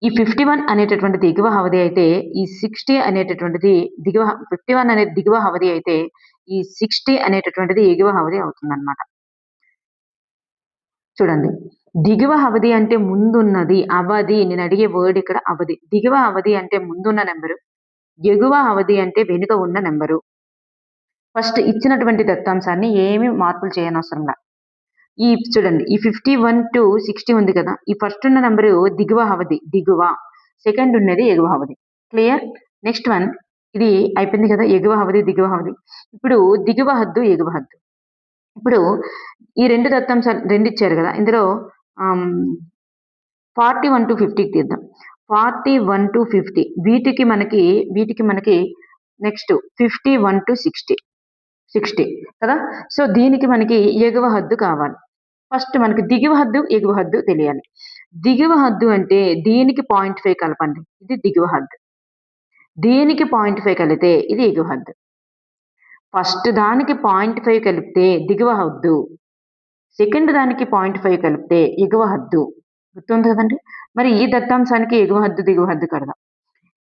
ఈ 51 అనేటటువంటిది ఎగువ అవధి అయితే ఈ 60 అనేటటువంటిది 51 అనేది దిగువ అవధి అయితే ఈ 60 అనేటటువంటిది ఎగువ అవధి అవుతుందన్నమాట. చూడండి, దిగువ అవధి అంటే ముందున్నది అవధి. నేను అడిగే వర్డ్ ఇక్కడ అవధి. దిగువ అవధి అంటే ముందున్న నెంబరు, ఎగువ అవధి అంటే వెనుక ఉన్న నెంబరు. ఫస్ట్ ఇచ్చినటువంటి దత్తాంశాన్ని ఏమి మార్పులు చేయనవసరంలా. ఈ చూడండి, ఈ 51 to 60 ఉంది కదా, ఈ ఫస్ట్ ఉన్న నెంబరు దిగువ అవధి, సెకండ్ ఉన్నది ఎగువ అవధి. క్లియర్? నెక్స్ట్ వన్, ఇది అయిపోయింది కదా, ఎగువ అవధి దిగువ అవధి. ఇప్పుడు దిగువ హద్దు ఎగువ హద్దు. ఇప్పుడు ఈ 2 దత్తాంశాలు 2 ఇచ్చారు కదా, ఇందులో 41 to 50 తీద్దాం. 41 to 50 వీటికి మనకి నెక్స్ట్ 51 to 60 కదా. సో దీనికి మనకి ఎగువ హద్దు కావాలి. ఫస్ట్ మనకి దిగువ హద్దు ఎగువ హద్దు తెలియాలి. దిగువ హద్దు అంటే దీనికి 0.5 కలపండి, ఇది దిగువ హద్దు. దీనికి 0.5 కలిపితే ఇది ఎగువ హద్దు. ఫస్ట్ దానికి 0.5 కలిపితే దిగువ హద్దు, సెకండ్ దానికి 0.5 కలిపితే ఎగువ హద్దు. గుర్తుంది కదండి. మరి ఈ దత్తాంశానికి ఎగువ హద్దు దిగువ హద్దు కడదాం.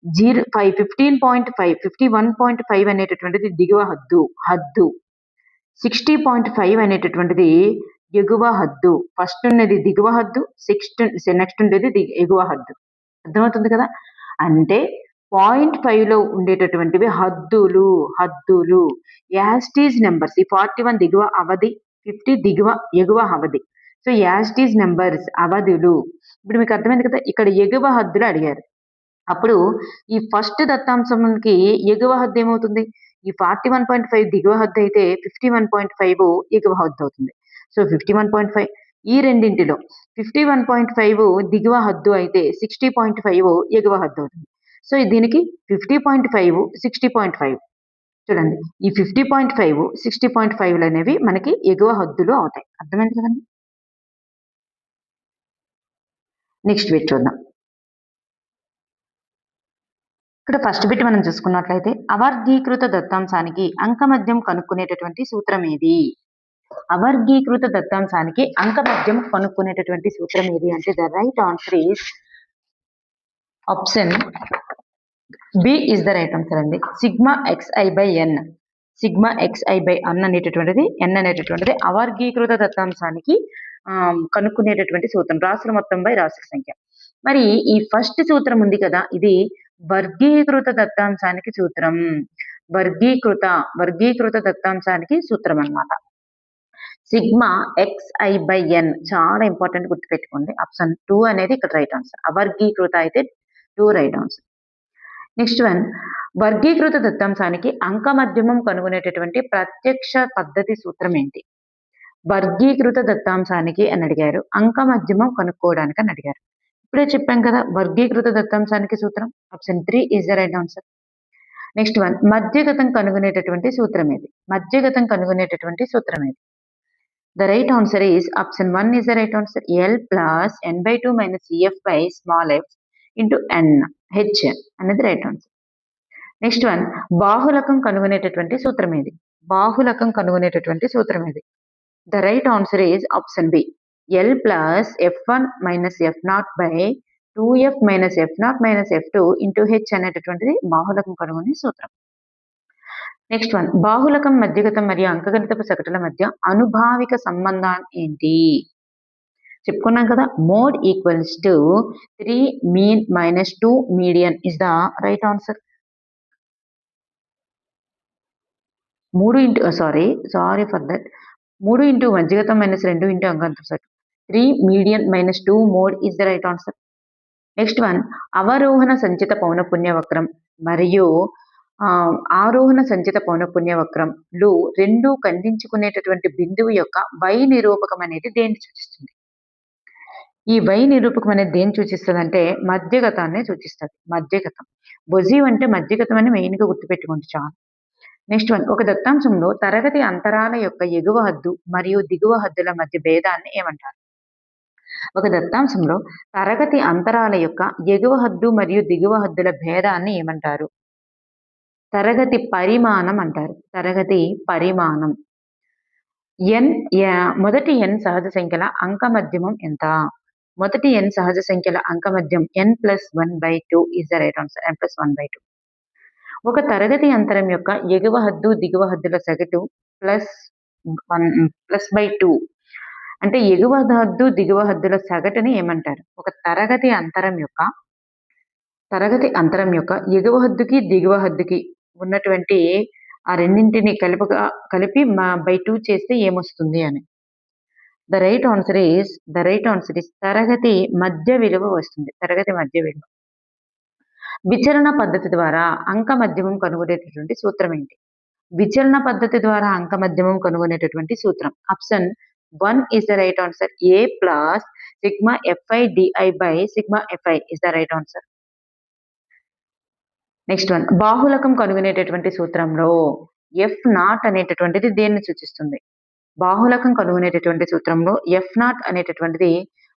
51.5 అనేటటువంటిది దిగువ హద్దు. 60.5 అనేటటువంటిది ఎగువ హద్దు. ఫస్ట్ ఉన్నది దిగువ హద్దు, నెక్స్ట్ ఉండేది ఎగువ హద్దు. అర్థమవుతుంది కదా. అంటే 0.5లో ఉండేటటువంటివి హద్దులు యాస్టీజ్ నెంబర్స్. ఈ 41 దిగువ అవధి, 50 ఎగువ అవధి. సో యాస్టీజ్ నెంబర్స్ అవధులు. ఇప్పుడు మీకు అర్థమైంది కదా, ఇక్కడ ఎగువ హద్దులు అడిగారు. అప్పుడు ఈ ఫస్ట్ దత్తాంశంకి ఎగువ హద్దు ఏమవుతుంది? ఈ 41.5 దిగువ హద్దు అయితే 51.5 ఎగువ హద్దు అవుతుంది. సో 51.5 ఈ రెండింటిలో 51.5 దిగువ హద్దు అయితే 60.5 ఎగువ హద్దు అవుతుంది. సో దీనికి 50.5 60.5 చూడండి ఈ 50.5 60.5 అనేవి మనకి ఎగువ హద్దులు అవుతాయి. అర్థమైంది కదండి. నెక్స్ట్ బిట్ చూద్దాం. ఇక్కడ ఫస్ట్ బిట్ మనం చూసుకున్నట్లయితే అవర్గీకృత దత్తాంశానికి అంకమద్యం కనుక్కునేటటువంటి సూత్రం ఏది? అవర్గీకృత దత్తాంశానికి అంకమద్యం కనుక్కునేటటువంటి సూత్రం ఏది అంటే the right answer is option B is the right answer అండి. Sigma xi by N. Sigma xi by N అనేటటువంటిది అవర్గీకృత దత్తాంశానికి కనుక్కునేటటువంటి సూత్రం. రాసుల మొత్తం బై రాసుల సంఖ్య. మరి ఈ ఫస్ట్ సూత్రం ఉంది కదా, ఇది వర్గీకృత దత్తాంశానికి సూత్రం. వర్గీకృత దత్తాంశానికి సూత్రం అన్నమాట. సిగ్మా xi బై ఎన్ చాలా ఇంపార్టెంట్, గుర్తుపెట్టుకోండి. ఆప్షన్ 2 అనేది ఇక్కడ రైట్ ఆన్సర్. అవర్గీకృత అయితే 2 రైట్ ఆన్సర్. నెక్స్ట్ వన్, వర్గీకృత దత్తాంశానికి అంకమద్యమం కనుగొనేటటువంటి ప్రత్యక్ష పద్ధతి సూత్రం ఏంటి? వర్గీకృత దత్తాంశానికి అని అడిగారు, అంకమద్యమం కనుక్కోవడానికి అని అడిగారు. ఇప్పుడే చెప్పాం కదా వర్గీకృత దత్తాంశానికి సూత్రం. Option 3 is the right answer. Next one, మధ్యగతం కనుగొనేటటువంటి సూత్రం ఏది? మధ్యగతం కనుగొనేటటువంటి సూత్రం ఏది? The right answer is option 1 is the right answer. L plus n by 2 minus Cf by small f into n h అనేది రైట్ ఆన్సర్. నెక్స్ట్ వన్, బాహులకం కనుగొనేటటువంటి సూత్రం ఏది? బాహులకం కనుగొనేటటువంటి సూత్రం ఏది? The right answer is option B. L plus f1 minus f0 by 2f minus f0 minus f2 into h అనేటటువంటిది బాహులకం కనుగొనే సూత్రం. నెక్స్ట్ వన్, బాహులకం, మధ్యగతం మరియు అంకగణితపు సగటుల మధ్య అనుభావిక సంబంధం ఏంటి? చెప్పుకున్నాం కదా, mode equals to 3 mean minus 2 median is the right answer. 3 into మధ్యగతం మైనస్ 2 ఇంటూ అంకగణితపు సగటు. 3 median minus 2 mode is the right answer. Next one, అవరోహణ సంచిత పౌనఃపున్య వక్రం మరియు ఆరోహణ సంచిత పౌనఃపున్య వక్రంలు రెండు ఖండించుకునేటటువంటి బిందువు యొక్క వై నిరూపకం అనేది దేన్ని సూచిస్తుంది? ఈ వై నిరూపకం అనేది దేన్ని సూచిస్తుంది అంటే మధ్యగతాన్ని సూచిస్తుంది. మధ్యగతం, బొజీవ్ అంటే మధ్యగతం అని మెయిన్ గా గుర్తుపెట్టుకోండి చాలు. నెక్స్ట్ వన్, ఒక దత్తాంశంలో తరగతి అంతరాల యొక్క ఎగువ హద్దు మరియు దిగువ హద్దుల మధ్య భేదాన్ని ఏమంటారు? ఒక దత్తాంశంలో తరగతి అంతరాల యొక్క ఎగువ హద్దు మరియు దిగువ హద్దుల భేదాన్ని ఏమంటారు? తరగతి పరిమాణం అంటారు. తరగతి పరిమాణం. మొదటి n సహజ సంఖ్యల అంకమద్యమం ఎంత? మొదటి n సహజ సంఖ్యల అంకమద్యం n+1/2 is the right answer. n+1/2. ఒక తరగతి అంతరం యొక్క ఎగువ హద్దు దిగువ హద్దుల సగటు +1/2 అంటే ఎగువ హద్దు దిగువ హద్దుల సగటుని ఏమంటారు? ఒక తరగతి అంతరం యొక్క ఎగువ హద్దుకి దిగువ హద్దుకి ఉన్నటువంటి ఆ రెండింటిని కలిపి బై 2 చేస్తే ఏమొస్తుంది అని. ద రైట్ ఆన్సర్ ఈస్ తరగతి మధ్య విలువ వస్తుంది. తరగతి మధ్య విలువ. విచలన పద్ధతి ద్వారా అంకమద్యమం కనుగొనేటటువంటి సూత్రం ఏంటి? విచలన పద్ధతి ద్వారా అంకమద్యమం కనుగొనేటటువంటి సూత్రం. Option 1 is the right answer. A plus sigma fi di by sigma fi is the right answer. Next one, బాహులకం కనుగొనేటటువంటి సూత్రంలో f0 అనేటటువంటిది దేన్ని సూచిస్తుంది? బాహులకం కనుగొనేటటువంటి సూత్రంలో f0 అనేటటువంటిది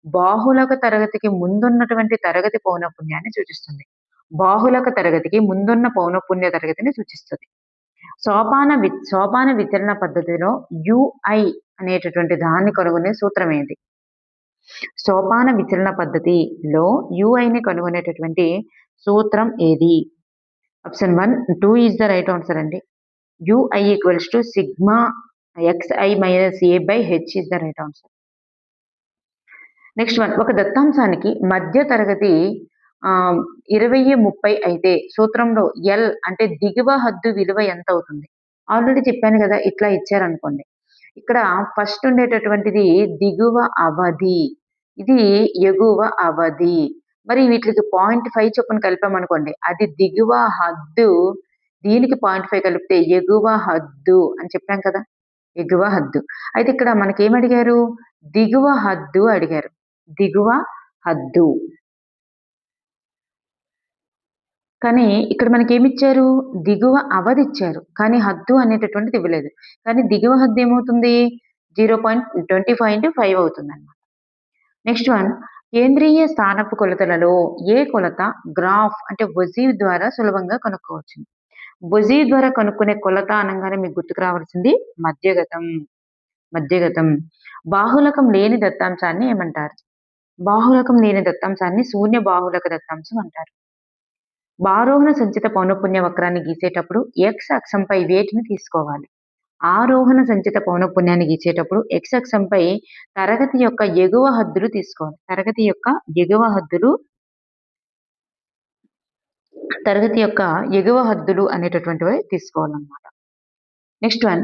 బాహులక తరగతికి ముందున్నటువంటి తరగతి పౌనఃపున్యాన్ని సూచిస్తుంది. బాహులక తరగతికి ముందున్న పౌనఃపున్య తరగతిని సూచిస్తుంది. సోపాన విచలన పద్ధతిలో ui అనేటటువంటి దాన్ని కనుగొనే సూత్రం ఏంటి? సోపాన విచలన పద్ధతిలో ui కనుగొనేటటువంటి సూత్రం ఏది? Option 1, 2 is the right answer అండి. ui equals to sigma xi minus a by h is the right answer. Next one, ఒక దత్తాంశానికి మధ్య తరగతి 20, 30 అయితే సూత్రంలో L అంటే దిగువ హద్దు విలువ ఎంత అవుతుంది? ఆల్రెడీ చెప్పాను కదా, ఇట్లా ఇచ్చారనుకోండి, ఇక్కడ ఫస్ట్ ఉండేటటువంటిది దిగువ అవధి, ఇది ఎగువ అవధి. మరి వీటికి 0.5 చొప్పున కలిపామనుకోండి, అది దిగువ హద్దు, దీనికి 0.5 కలిపితే ఎగువ హద్దు అని చెప్పాం కదా, ఎగువ హద్దు. అయితే ఇక్కడ మనకేమడిగారు? దిగువ హద్దు అడిగారు. దిగువ హద్దు. కానీ ఇక్కడ మనకేమిచ్చారు? దిగువ అవధి ఇచ్చారు. కానీ హద్దు అనేటటువంటిది ఇవ్వలేదు. కానీ దిగువ హద్దు ఏమవుతుంది? 0.25 × 5 అవుతుందన్నమాట. నెక్స్ట్ వన్, కేంద్రీయ స్థానపు కొలతలలో ఏ కొలత గ్రాఫ్ అంటే వజీవ్ ద్వారా సులభంగా కనుక్కోవచ్చును? వజీవ్ ద్వారా కనుక్కునే కొలత అనంగానే మీకు గుర్తుకు రావాల్సింది మధ్యగతం. మధ్యగతం. బాహుళకం లేని దత్తాంశాన్ని ఏమంటారు? బాహుళకం లేని దత్తాంశాన్ని శూన్య బాహుళక దత్తాంశం అంటారు. ఆరోహణ సంచిత పౌనఃపున్య వక్రాన్ని గీసేటప్పుడు x అక్షంపై వేటిని తీసుకోవాలి? ఆరోహణ సంచిత పౌనఃపున్యాన్ని గీసేటప్పుడు x అక్షంపై తరగతి యొక్క ఎగువ హద్దులు తీసుకోవాలి. తరగతి యొక్క ఎగువ హద్దులు అనేటటువంటివి తీసుకోవాలన్నమాట. నెక్స్ట్ వన్,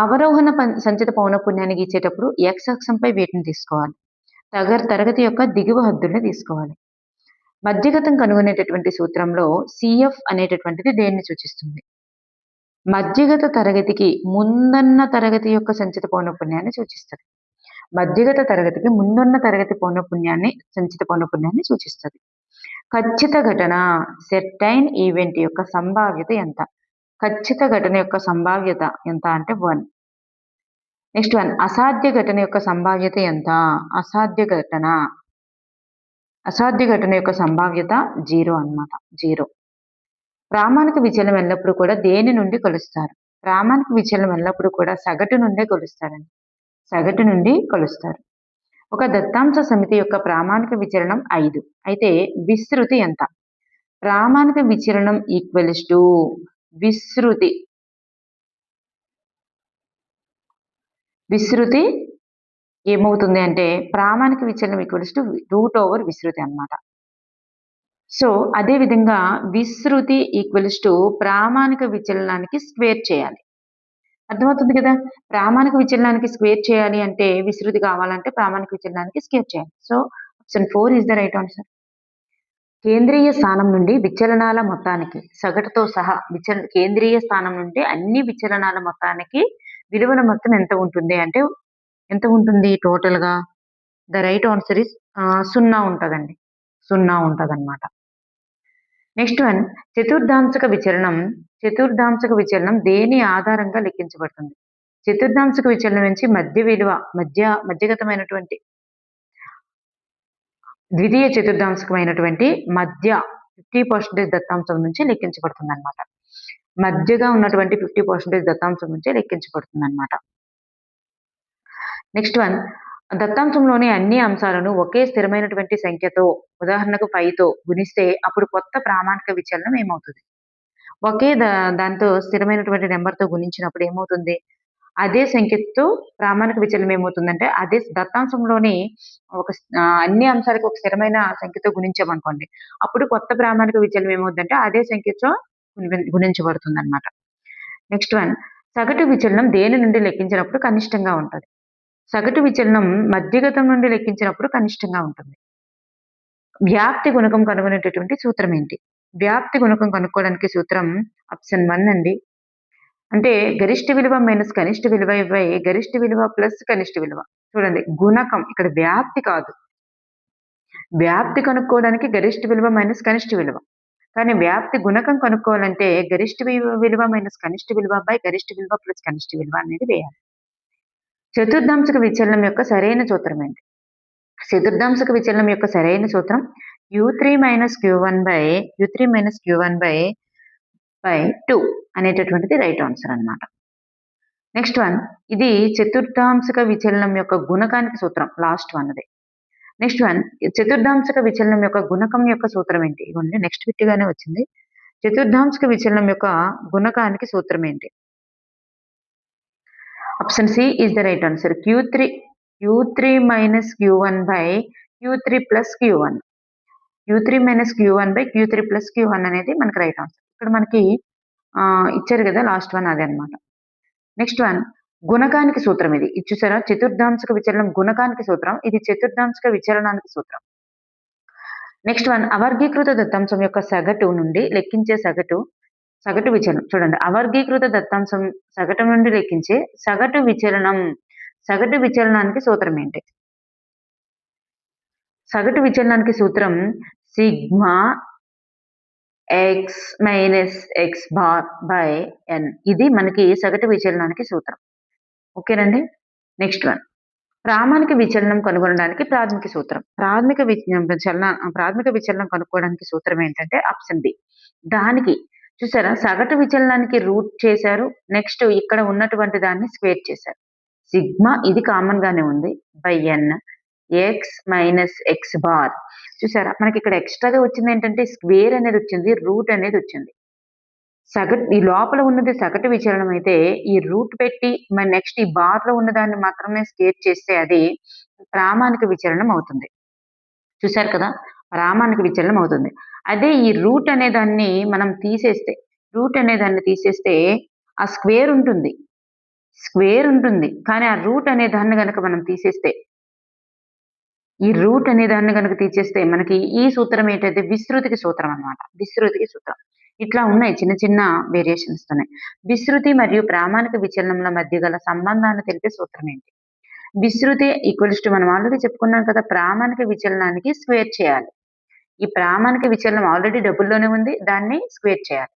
అవరోహణ సంచిత పౌనఃపున్యాన్ని గీసేటప్పుడు x అక్షంపై వేటిని తీసుకోవాలి? తరగతి యొక్క దిగువ హద్దుల్ని తీసుకోవాలి. మధ్యగతం కనుగొనేటటువంటి సూత్రంలో CF అనేటటువంటిది దేన్ని సూచిస్తుంది? మధ్యగత తరగతికి ముందన్న తరగతి యొక్క సంచిత పౌనఃపున్యాన్ని సూచిస్తుంది. మధ్యగత తరగతికి ముందున్న తరగతి సంచిత పౌనఃపున్యాన్ని సూచిస్తుంది. ఖచ్చిత ఘటన సెర్టైన్ ఈవెంట్ యొక్క సంభావ్యత ఎంత? ఖచ్చిత ఘటన యొక్క సంభావ్యత ఎంత అంటే 1. నెక్స్ట్ వన్, అసాధ్య ఘటన యొక్క సంభావ్యత ఎంత? అసాధ్య ఘటన యొక్క సంభావ్యత 0 అన్నమాట. 0. ప్రామాణిక విచలనం ఎల్లప్పుడూ కూడా దేని నుండి కొలుస్తారు? ప్రామాణిక విచలనం ఎల్లప్పుడూ కూడా సగటు నుండే కొలుస్తారండి. సగటు నుండి కొలుస్తారు. ఒక దత్తాంశ సమితి యొక్క ప్రామాణిక విచలనం 5. అయితే విస్తృతి ఎంత? ప్రామాణిక విచలనం ఈక్వల్స్ టు విస్తృతి ఏమవుతుంది అంటే ప్రామాణిక విచలనం ఈక్వల్స్ టు √ విస్తృతి అన్నమాట. సో అదే విధంగా విస్తృతి ఈక్వల్స్ టు ప్రామాణిక విచలనానికి స్క్వేర్ చేయాలి. అర్థమవుతుంది కదా? ప్రామాణిక విచలనానికి స్క్వేర్ చేయాలి అంటే విస్తృతి కావాలంటే ప్రామాణిక విచలనానికి స్క్వేర్ చేయాలి. So option 4 is the right answer. కేంద్రీయ స్థానం నుండి విచలనాల మొత్తానికి సగటుతో సహా కేంద్రీయ స్థానం నుండి అన్ని విచలనాల మొత్తానికి విలువల మొత్తం ఎంత ఉంటుంది అంటే ఎంత ఉంటుంది టోటల్ గా? ద రైట్ ఆన్సర్ ఇస్ 0 ఉంటదండి. 0 ఉంటదన్నమాట. నెక్స్ట్ వన్, చతుర్థాంశక విచలనం దేని ఆధారంగా లెక్కించబడుతుంది? చతుర్థాంశక విచలనం నుంచి మధ్యగతమైనటువంటి ద్వితీయ చతుర్థాంశకమైనటువంటి మధ్య 50% దత్తాంశం నుంచి లెక్కించబడుతుంది అనమాట. మధ్యగా ఉన్నటువంటి 50% దత్తాంశం నుంచి లెక్కించబడుతుంది అనమాట. నెక్స్ట్ వన్, దత్తాంశంలోని అన్ని అంశాలను ఒకే స్థిరమైనటువంటి సంఖ్యతో ఉదాహరణకు 5తో గుణిస్తే అప్పుడు కొత్త ప్రామాణిక విచలనం ఏమవుతుంది? ఒకే దాంతో స్థిరమైనటువంటి నెంబర్తో గుణించినప్పుడు ఏమవుతుంది? అదే సంఖ్యతో ప్రామాణిక విచలనం ఏమవుతుందంటే అదే దత్తాంశంలోని అన్ని అంశాలకు ఒక స్థిరమైన సంఖ్యతో గుణించామనుకోండి, అప్పుడు కొత్త ప్రామాణిక విచలనం ఏమవుతుందంటే అదే సంఖ్యతో గుణించబడుతుంది అనమాట. నెక్స్ట్ వన్, సగటు విచలనం దేని నుండి లెక్కించినప్పుడు కనిష్టంగా ఉంటుంది? సగటు విచలనం మధ్యగతం నుండి లెక్కించినప్పుడు కనిష్టంగా ఉంటుంది. వ్యాప్తి గుణకం కనుగొనేటటువంటి సూత్రం ఏంటి? వ్యాప్తి గుణకం కనుక్కోవడానికి సూత్రం ఆప్షన్ 1 అండి. అంటే గరిష్ట విలువ మైనస్ కనిష్ట విలువ బై గరిష్ట విలువ ప్లస్ కనిష్ట విలువ. చూడండి, గుణకం ఇక్కడ వ్యాప్తి కాదు. వ్యాప్తి కనుక్కోవడానికి గరిష్ట విలువ మైనస్ కనిష్ట విలువ. కానీ వ్యాప్తి గుణకం కనుక్కోవాలంటే గరిష్ట విలువ మైనస్ కనిష్ట విలువ బై గరిష్ట విలువ ప్లస్ కనిష్ట విలువ అనేది వేయాలి. చతుర్థాంశక విచలనం యొక్క సరైన సూత్రం ఏంటి? చతుర్థాంశక విచలనం యొక్క సరైన సూత్రం u3 - q1 బై 2 అనేటటువంటిది రైట్ ఆన్సర్ అన్నమాట. నెక్స్ట్ వన్, ఇది చతుర్థాంశక విచలనం యొక్క గుణకానికి సూత్రం, లాస్ట్ వన్ అది. నెక్స్ట్ వన్, చతుర్థాంశక విచలనం యొక్క గుణకం యొక్క సూత్రం ఏంటి? ఇవ్వండి, నెక్స్ట్ బిట్గానే వచ్చింది. చతుర్థాంశక విచలనం యొక్క గుణకానికి సూత్రం ఏంటి? Option C is the right answer. u3 - q1 by q3 plus q1. u3 - q1 by q3 plus q1 అనేది మనకి రైట్ ఆన్సర్. ఇక్కడ మనకి ఇచ్చారు కదా లాస్ట్ వన్, అదే అనమాట. నెక్స్ట్ వన్, గుణకానికి సూత్రం ఇది చూసారా? చతుర్థాంశక విచలనం గుణకానికి సూత్రం, ఇది చతుర్థాంశక విచలనానికి సూత్రం. నెక్స్ట్ వన్, అవర్గీకృత దత్తాంశం యొక్క సగటు నుండి లెక్కించే సగటు విచలనం. చూడండి, అవర్గీకృత దత్తాంశం సగటు నుండి లెక్కించే సగటు విచలనానికి సూత్రం ఏంటి? సగటు విచలనానికి సూత్రం sigma X minus X bar by N. ఇది మనకి సగటు విచలనానికి సూత్రం. ఓకేనండి. నెక్స్ట్ వన్, ప్రామాణిక విచలనం కనుగొనడానికి ప్రాథమిక సూత్రం. ప్రాథమిక విచలనం కనుక్కోవడానికి సూత్రం ఏంటంటే ఆప్షన్ బి. దానికి చూసారా, సగటు విచలనానికి రూట్ చేశారు, నెక్స్ట్ ఇక్కడ ఉన్నటువంటి దాన్ని స్క్వేర్ చేశారు. సిగ్మా ఇది కామన్ గానే ఉంది by N X minus X bar. చూసారా, మనకి ఇక్కడ ఎక్స్ట్రాగా వచ్చింది ఏంటంటే స్క్వేర్ అనేది వచ్చింది, రూట్ అనేది వచ్చింది. ఈ లోపల ఉన్నది సగటు విచలనం అయితే ఈ రూట్ పెట్టి మరి నెక్స్ట్ ఈ బార్ లో ఉన్నదాన్ని మాత్రమే స్క్వేర్ చేస్తే అది ప్రామాణిక విచలనం అవుతుంది. చూసారు కదా, ప్రామాణిక విచలనం అవుతుంది. అదే ఈ రూట్ అనే దాన్ని మనం తీసేస్తే ఆ స్క్వేర్ ఉంటుంది, కానీ ఆ రూట్ అనే దాన్ని గనక మనం తీసేస్తే, మనకి ఈ సూత్రం ఏంటంటే విస్తృతికి సూత్రం అన్నమాట. విస్తృతికి సూత్రం ఇట్లా ఉన్నాయి, చిన్న చిన్న వేరియేషన్స్ ఉన్నాయి. విస్తృతి మరియు ప్రామాణిక విచలనముల మధ్య గల సంబంధాన్ని తెలిపే సూత్రం ఏంటి? విస్తృతి ఈక్వల్స్ టు, మనం ఆల్రెడీ చెప్పుకున్నాం కదా, ప్రామాణిక విచలనానికి స్క్వేర్ చేయాలి. ఈ ప్రామాణిక విచలనం ఆల్రెడీ డబుల్లోనే ఉంది, దాన్ని స్క్వేర్ చేయాలి.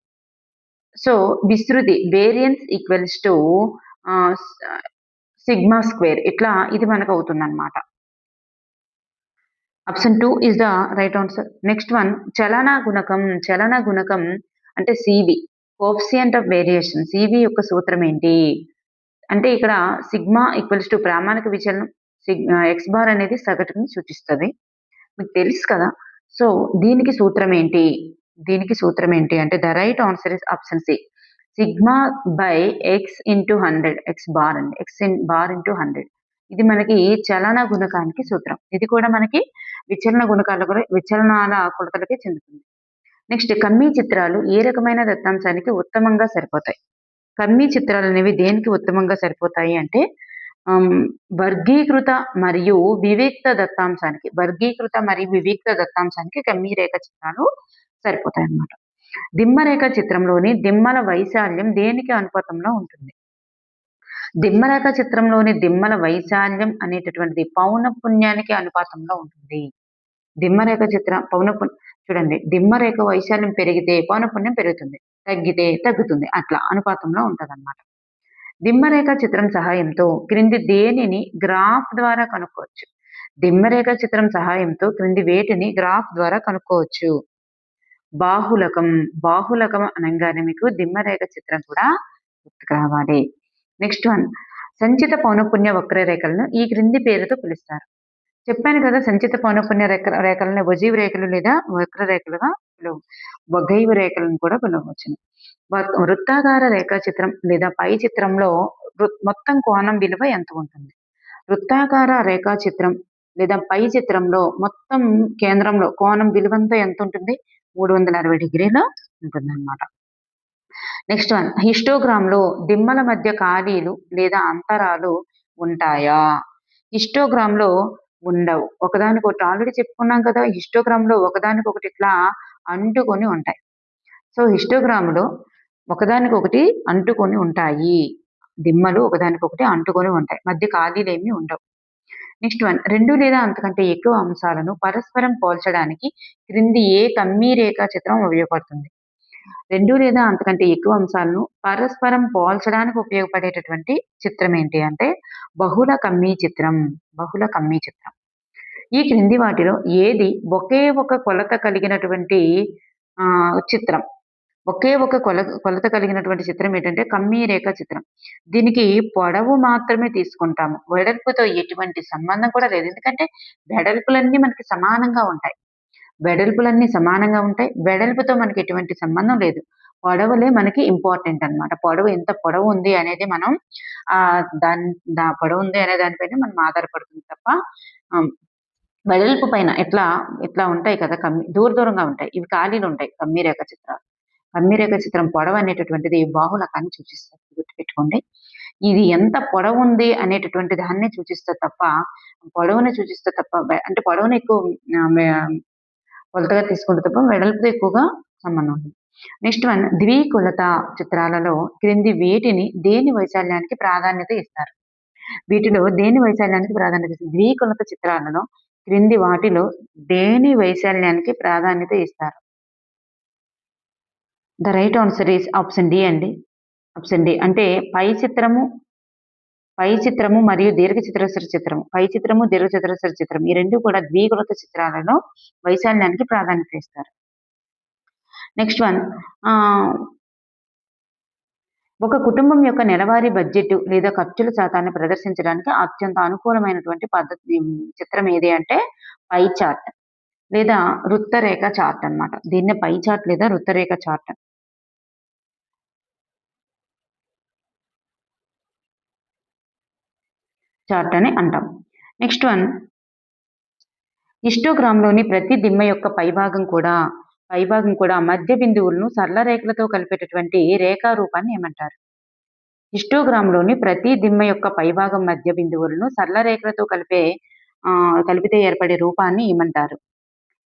సో విస్తృతి variance equals to sigma square, ఇట్లా ఇది మనకు అవుతుంది అనమాట. Option 2 is the right answer. Next one, చలన గుణకం అంటే CV, coefficient of variation. CV యొక్క సూత్రం ఏంటి అంటే ఇక్కడ సిగ్మా ఈక్వల్స్ టు ప్రామాణిక విచలనం, ఎక్స్ బార్ అనేది సగటుని సూచిస్తుంది, మీకు తెలుసు కదా. సో దీనికి సూత్రం ఏంటి అంటే the right answer is option C, sigma by X into 100, X bar అండి, ఎక్స్ బార్ ఇంటూ 100. ఇది మనకి చలన గుణకానికి సూత్రం. ఇది కూడా మనకి విచలనాల కొలతలకే చెందుతుంది. నెక్స్ట్, కమ్మీ చిత్రాలు ఏ రకమైన దత్తాంశానికి ఉత్తమంగా సరిపోతాయి? కమ్మీ చిత్రాలు అనేవి దేనికి ఉత్తమంగా సరిపోతాయి అంటే వర్గీకృత మరియు వివిక్త దత్తాంశానికి కమ్మీ రేఖ చిత్రాలు సరిపోతాయి అన్నమాట. దిమ్మ రేఖ చిత్రంలోని దిమ్మల వైశాల్యం దేనికి అనుపాతంలో ఉంటుంది? దిమ్మరేఖ చిత్రంలోని దిమ్మల వైశాల్యం అనేటటువంటిది పౌనఃపున్యానికి అనుపాతంలో ఉంటుంది. దిమ్మరేఖ చూడండి, దిమ్మరేఖ వైశాల్యం పెరిగితే పౌనఃపున్యం పెరుగుతుంది, తగ్గితే తగ్గుతుంది, అట్లా అనుపాతంలో ఉంటదన్నమాట. దిమ్మరేఖ చిత్రం సహాయంతో క్రింది దేనిని గ్రాఫ్ ద్వారా కనుక్కోవచ్చు? దిమ్మరేఖ చిత్రం సహాయంతో క్రింది వేటిని గ్రాఫ్ ద్వారా కనుక్కోవచ్చు? బాహులకం అనగానే మీకు దిమ్మరేఖ చిత్రం కూడా గుర్తుకు రావాలి. నెక్స్ట్ వన్, సంచిత పౌనఃపున్య వక్రరేఖలను ఈ క్రింది పేరుతో పిలుస్తారు. చెప్పాను కదా, సంచిత పౌనఃపున్య రేఖలని వజీవ్ రేఖలు లేదా వక్రరేఖలుగా వగైవ రేఖలను కూడా పిలవచ్చును. వృత్తాకార రేఖాచిత్రం లేదా పై చిత్రంలో మొత్తం కోణం విలువ ఎంత ఉంటుంది? వృత్తాకార రేఖాచిత్రం లేదా పై చిత్రంలో మొత్తం కేంద్రంలో కోణం విలువంతా ఎంత ఉంటుంది? 360 డిగ్రీలు ఉంటుంది అన్నమాట. నెక్స్ట్ వన్, హిస్టోగ్రామ్ లో దిమ్మల మధ్య ఖాళీలు లేదా అంతరాలు ఉంటాయా? హిస్టోగ్రామ్ లో ఉండవు. ఒకదానికొకటి ఆల్రెడీ చెప్పుకున్నాం కదా, హిస్టోగ్రామ్ లో ఒకదానికొకటి ఇట్లా అంటుకొని ఉంటాయి. సో హిస్టోగ్రామ్ లో ఒకదానికొకటి అంటుకొని ఉంటాయి, దిమ్మలు ఒకదానికొకటి అంటుకొని ఉంటాయి, మధ్య ఖాళీలు ఏమీ ఉండవు. నెక్స్ట్ వన్, 2 లేదా అంతకంటే ఎక్కువ అంశాలను పరస్పరం పోల్చడానికి క్రింది ఏ కమ్మీ రేఖా చిత్రం ఉపయోగపడుతుంది? 2 లేదా అంతకంటే ఎక్కువ అంశాలను పరస్పరం పోల్చడానికి ఉపయోగపడేటటువంటి చిత్రం ఏంటి అంటే బహుళ కమ్మీ చిత్రం. ఈ క్రింది వాటిలో ఏది ఒకే ఒక కొలత కలిగినటువంటి చిత్రం? ఒకే ఒక కొలత కలిగినటువంటి చిత్రం ఏంటంటే కమ్మీ రేఖ చిత్రం. దీనికి పొడవు మాత్రమే తీసుకుంటాము, వెడల్పుతో ఎటువంటి సంబంధం కూడా లేదు. ఎందుకంటే వెడల్పులన్నీ మనకి సమానంగా ఉంటాయి, వెడల్పుతో మనకి ఎటువంటి సంబంధం లేదు. పొడవులే మనకి ఇంపార్టెంట్ అన్నమాట. పొడవు ఎంత పొడవు ఉంది అనేది మనం పొడవు ఉంది అనే దానిపైన మనం ఆధారపడుతుంది తప్ప వెడల్పు పైన ఎట్లా ఉంటాయి కదా, దూరంగా ఉంటాయి, ఇవి ఖాళీలు ఉంటాయి కమ్మీ రేఖ చిత్రాలు. కమ్మీ రేఖ చిత్రం పొడవు అనేటటువంటిది బాహుళకాన్ని సూచిస్తుంది, గుర్తుపెట్టుకోండి. ఇది ఎంత పొడవు ఉంది అనేటటువంటి దాన్ని సూచిస్తుంది తప్ప అంటే పొడవును ఎక్కువ కొలతగా తీసుకుంటే తప్ప వెడల్పుతో ఎక్కువగా సంబంధం ఉంది. నెక్స్ట్ వన్, ద్వికొలత చిత్రాలలో క్రింది వేటిని దేని వైశాల్యానికి ప్రాధాన్యత ఇస్తారు? ద్వికొలత చిత్రాలలో క్రింది వాటిలో దేని వైశాల్యానికి ప్రాధాన్యత ఇస్తారు? The right answer is option D అండి. Option D. అంటే పై చిత్రము మరియు దీర్ఘచతురస్ర చిత్రం. పై చిత్రము, దీర్ఘచతురస్ర చిత్రం ఈ 2 కూడా ద్విగుణిత చిత్రాలలో వైశాల్యానికి ప్రాధాన్యత ఇస్తారు. నెక్స్ట్ వన్ ఆహ్, ఒక కుటుంబం యొక్క నెలవారీ బడ్జెట్ లేదా ఖర్చుల శాతాన్ని ప్రదర్శించడానికి అత్యంత అనుకూలమైనటువంటి చిత్రం ఏది అంటే పై చార్ట్ లేదా వృత్తరేఖ చార్ట్ అన్నమాట. దీన్నే పై చార్ట్ లేదా వృత్తరేఖ చార్ట్ అని అంటాం. నెక్స్ట్ వన్ హిస్టోగ్రామ్‌లోని ప్రతి దిమ్మ యొక్క పైభాగం కూడా మధ్య బిందువులను సరళ రేఖలతో కలిపేటటువంటి రేఖా రూపాన్ని ఏమంటారు? హిస్టోగ్రామ్‌లోని ప్రతి దిమ్మ యొక్క పైభాగం మధ్య బిందువులను సరళ రేఖలతో కలిపితే ఏర్పడే రూపాన్ని ఏమంటారు?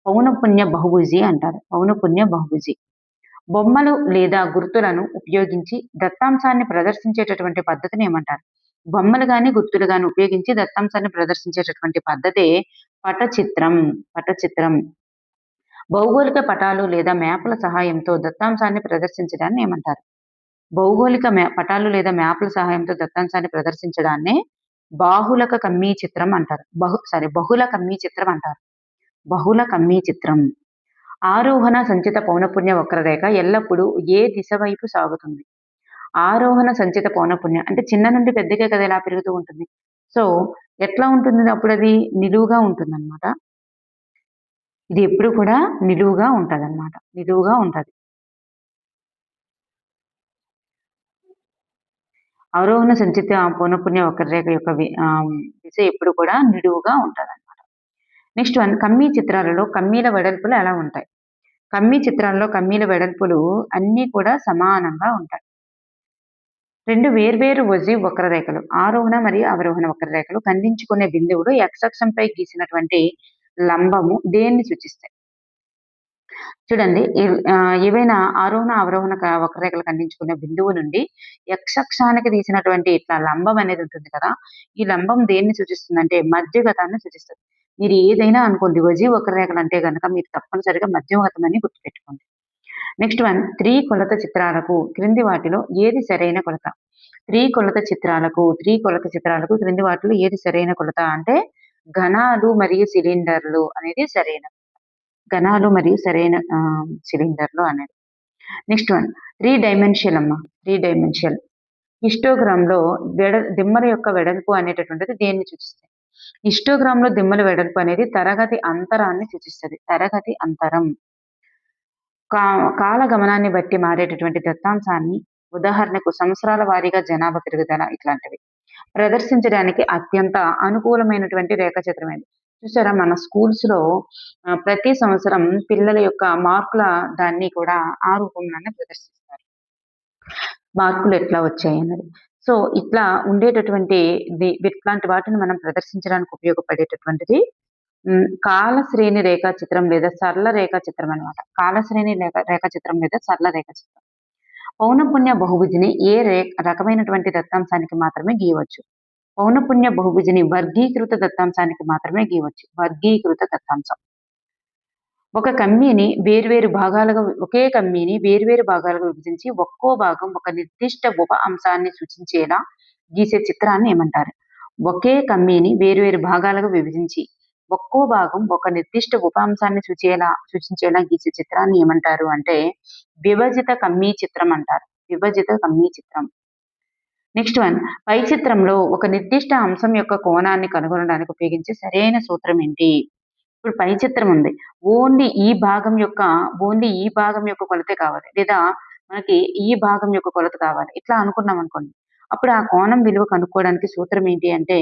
పౌనఃపున్య బహుభుజి అంటారు. పౌనఃపున్య బహుభుజి. బొమ్మలు లేదా గుర్తులను ఉపయోగించి దత్తాంశాన్ని ప్రదర్శించేటటువంటి పద్ధతిని ఏమంటారు? బొమ్మలు గాని, గుర్తులు గాని ఉపయోగించి దత్తాంశాన్ని ప్రదర్శించేటటువంటి పద్ధతే పటచిత్రం. పటచిత్రం. భౌగోళిక పటాలు లేదా మ్యాప్‌ల సహాయంతో దత్తాంశాన్ని ప్రదర్శించడాన్ని ఏమంటారు? భౌగోళిక పటాలు లేదా మ్యాప్‌ల సహాయంతో దత్తాంశాన్ని ప్రదర్శించడాన్నే బాహుళక కమ్మీ చిత్రం అంటారు. బహుళ కమ్మీ చిత్రం అంటారు. బహుళ కమ్మీ చిత్రం. ఆరోహణ సంచిత పౌనఃపున్య వక్రరేఖ ఎల్లప్పుడూ ఏ దిశ వైపు సాగుతుంది? ఆరోహణ సంచిత పౌనఃపున్యం అంటే చిన్న నుండి పెద్దకే కదా ఇలా పెరుగుతూ ఉంటుంది. సో, ఎట్లా ఉంటుంది అప్పుడది? నిలువుగా ఉంటుందన్నమాట. ఇది ఎప్పుడు కూడా నిలువుగా ఉంటదన్నమాట. నిలువుగా ఉంటది. ఆరోహణ సంచిత పౌనఃపున్య వక్రరేఖ యొక్క దిశ ఎప్పుడు కూడా నిలువుగా ఉంటదన్నమాట. నెక్స్ట్ వన్ కమ్మీ చిత్రాలలో కమ్మీల వెడల్పులు ఎలా ఉంటాయి? కమ్మీ చిత్రాల్లో కమ్మీల వెడల్పులు అన్నీ కూడా సమానంగా ఉంటాయి. 2 వేర్వేరు వజీవ్ వక్రరేఖలు ఆరోహణ మరియు అవరోహణ వక్రరేఖలు ఖండించుకునే బిందువులు x అక్షంపై గీసినటువంటి లంబము దేన్ని సూచిస్తాయి? చూడండి ఏవైనా ఆరోహణ, అవరోహణ వక్రరేఖలు ఖండించుకునే బిందువు నుండి x అక్షానికి తీసినటువంటి ఇట్లా లంబం అనేది ఉంటుంది కదా! ఈ లంబం దేన్ని సూచిస్తుందంటే మధ్యగతాన్ని సూచిస్తది. మీరు ఏదైనా అనుకోండి వజీవ్ వక్రరేఖలు అంటే గనక మీరు తప్పనిసరిగా మధ్యగతం అని గుర్తుపెట్టుకోండి. నెక్స్ట్ వన్ త్రికొలత చిత్రాలకు క్రింది వాటిలో ఏది సరైన కొలత? త్రికొలత చిత్రాలకు క్రింది వాటిలో ఏది సరైన కొలత అంటే ఘనాలు మరియు సిలిండర్లు అనేది ఘనాలు మరియు సిలిండర్లు అనేది. నెక్స్ట్ వన్ 3 డైమెన్షియల్ అమ్మ. 3 డైమెన్షియల్ హిస్టోగ్రామ్‌లో దిమ్మల యొక్క వెడల్పు అనేటటువంటిది దేన్ని సూచిస్తాయి? హిస్టోగ్రామ్‌లో దిమ్మల వెడల్పు అనేది తరగతి అంతరాన్ని సూచిస్తది. తరగతి అంతరం. కాల గమనాన్ని బట్టి మారేటటువంటి దత్తాంశాన్ని ఉదాహరణకు సంవత్సరాల వారీగా జనాభా పెరుగుదల ఇట్లాంటివి ప్రదర్శించడానికి అత్యంత అనుకూలమైనటువంటి రేఖాచిత్రం ఇది. చూసారా మన స్కూల్స్‌లో ప్రతి సంవత్సరం పిల్లల యొక్క మార్కుల దాన్ని కూడా ఆ రూపంలోనే ప్రదర్శిస్తారు. మార్కులు ఎట్లా వచ్చాయన్నది. సో, ఇట్లా ఉండేటటువంటి ఇట్లాంటి వాటిని మనం ప్రదర్శించడానికి ఉపయోగపడేటటువంటిది కాలశ్రేణి రేఖాచిత్రం లేదా సరళ రేఖాచిత్రం అన్నమాట. కాలశ్రేణి రేఖాచిత్రం లేదా సరళ రేఖాచిత్రం. పౌనఃపున్య బహుభుజిని ఏ రకమైనటువంటి దత్తాంశానికి మాత్రమే గీయవచ్చు? పౌనఃపున్య బహుభుజిని వర్గీకృత దత్తాంశానికి మాత్రమే గీయవచ్చు. వర్గీకృత దత్తాంశం. ఒకే కమ్మీని వేర్వేరు భాగాలుగా విభజించి ఒక్కో భాగం ఒక నిర్దిష్ట ఉప అంశాన్ని సూచించేలా గీసే చిత్రాన్ని ఏమంటారు? ఒకే కమ్మీని వేర్వేరు భాగాలుగా విభజించి ఒక్కో భాగం ఒక నిర్దిష్ట ఉప అంశాన్ని సూచించేలా గీసే చిత్రాన్ని ఏమంటారు అంటే విభజిత కమ్మీ చిత్రం అంటారు. విభజిత కమ్మీ చిత్రం. నెక్స్ట్ వన్ పై చిత్రంలో ఒక నిర్దిష్ట అంశం యొక్క కోణాన్ని కనుగొనడానికి ఉపయోగించే సరైన సూత్రం ఏంటి? ఇప్పుడు పై చిత్రం ఉంది. ఓన్లీ ఈ భాగం యొక్క కొలతే కావాలి. లేదా మనకి ఈ భాగం యొక్క కొలత కావాలి. ఇట్లా అనుకున్నాం అనుకోండి. అప్పుడు ఆ కోణం విలువ కనుక్కోవడానికి సూత్రం ఏంటి అంటే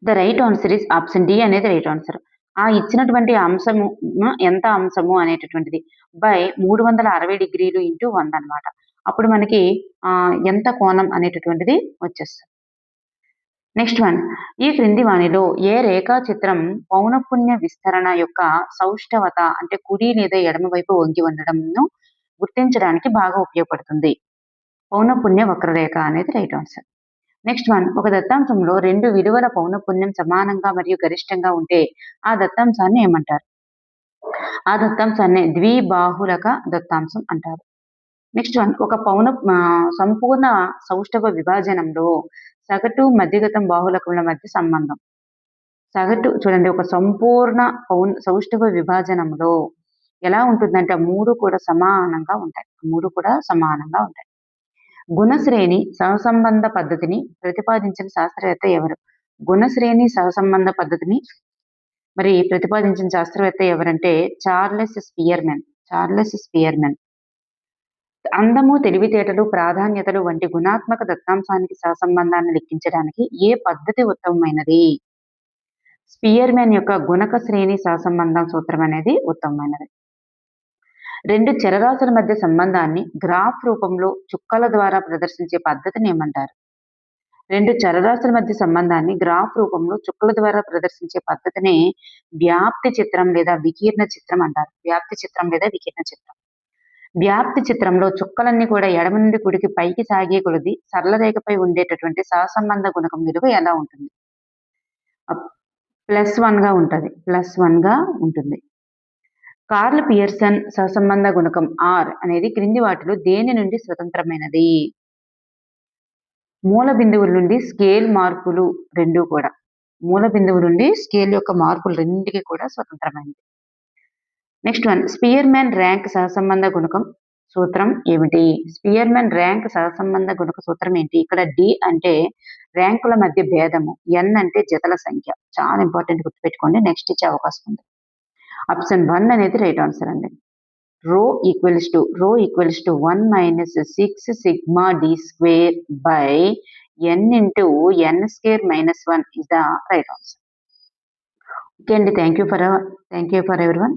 the right answer is option D అనేది రైట్ ఆన్సర్. ఆ ఇచ్చినటువంటి అంశము ఎంత అంశము అనేటటువంటిది బై 360 డిగ్రీలు ఇంటూ 100 అన్నమాట. అప్పుడు మనకి ఎంత కోణం అనేటటువంటిది వచ్చేస్తుంది. నెక్స్ట్ వన్ ఈ క్రింది వానిలో ఏ రేఖాచిత్రం పౌనఃపున్య విస్తరణ యొక్క సౌష్ఠవత అంటే కుడి లేదా ఎడమ వైపు వంగి ఉండడంను గుర్తించడానికి బాగా ఉపయోగపడుతుంది? పౌనఃపున్య వక్రరేఖ అనేది రైట్ ఆన్సర్. నెక్స్ట్ వన్, ఒక దత్తాంశంలో 2 విలువల పౌనఃపున్యం సమానంగా మరియు గరిష్టంగా ఉంటే ఆ దత్తాంశాన్ని ఏమంటారు? ఆ దత్తాంశాన్ని ద్విబాహుళక దత్తాంశం అంటారు. నెక్స్ట్ వన్, ఒక సంపూర్ణ సౌష్ఠవ విభాజనంలో సగటు మధ్యగతం బాహుళకముల మధ్య సంబంధం. సగటు చూడండి, ఒక సంపూర్ణ సౌష్ఠవ విభాజనంలో ఎలా ఉంటుందంటే 3 కూడా సమానంగా ఉంటాయి. 3 కూడా సమానంగా ఉంటాయి. గుణశ్రేణి సహసంబంధ పద్ధతిని ప్రతిపాదించిన శాస్త్రవేత్త ఎవరు? గుణశ్రేణి సహసంబంధ పద్ధతిని ప్రతిపాదించిన శాస్త్రవేత్త ఎవరంటే చార్లెస్ స్పియర్మెన్. Charles Spearman. అందము, తెలివితేటలు, ప్రాధాన్యతలు వంటి గుణాత్మక దత్తాంశానికి సహసంబంధాన్ని లెక్కించడానికి ఏ పద్ధతి ఉత్తమమైనది? స్పియర్మెన్ యొక్క గుణక శ్రేణి సహసంబంధం సూత్రం అనేది ఉత్తమమైనది. 2 చరరాశుల మధ్య సంబంధాన్ని గ్రాఫ్ రూపంలో చుక్కల ద్వారా ప్రదర్శించే పద్ధతిని ఏమంటారు? 2 చరరాశుల మధ్య సంబంధాన్ని గ్రాఫ్ రూపంలో చుక్కల ద్వారా ప్రదర్శించే పద్ధతిని వ్యాప్తి చిత్రం లేదా వికీర్ణ చిత్రం అంటారు. వ్యాప్తి చిత్రం లేదా వికీర్ణ చిత్రం. వ్యాప్తి చిత్రంలో చుక్కలన్నీ కూడా ఎడమ నుండి కుడికి పైకి సాగే కొలది సరళ రేఖపై ఉండేటటువంటి సహసంబంధ గుణకం విలువ ఎలా ఉంటుంది? +1 గా ఉంటది. +1 గా ఉంటుంది. కార్ల్ పియర్సన్ సహసంబంధ గుణకం R అనేది క్రింది వాటిలో దేని నుండి స్వతంత్రమైనది? మూల బిందువుల నుండి స్కేల్ మార్పులు రెండూ కూడా. మూల బిందువు నుండి స్కేల్ యొక్క మార్పులు రెండింటికి కూడా స్వతంత్రమైనది. నెక్స్ట్ వన్, స్పియర్మెన్ ర్యాంక్ సహసంబంధ గుణకం సూత్రం ఏమిటి? స్పియర్మెన్ ర్యాంక్ సహసంబంధ గుణక సూత్రం ఏంటి? ఇక్కడ D అంటే ర్యాంకుల మధ్య భేదము, N అంటే జతల సంఖ్య. చాలా ఇంపార్టెంట్, గుర్తుపెట్టుకోండి, నెక్స్ట్ ఇచ్చే అవకాశం ఉంది. ఆప్షన్ 1 అనేది రైట్ ఆన్సర్ అండి. rho equals to 1 minus 6 sigma d square by n into n square minus 1 is the right answer. Okay, and thank you for everyone.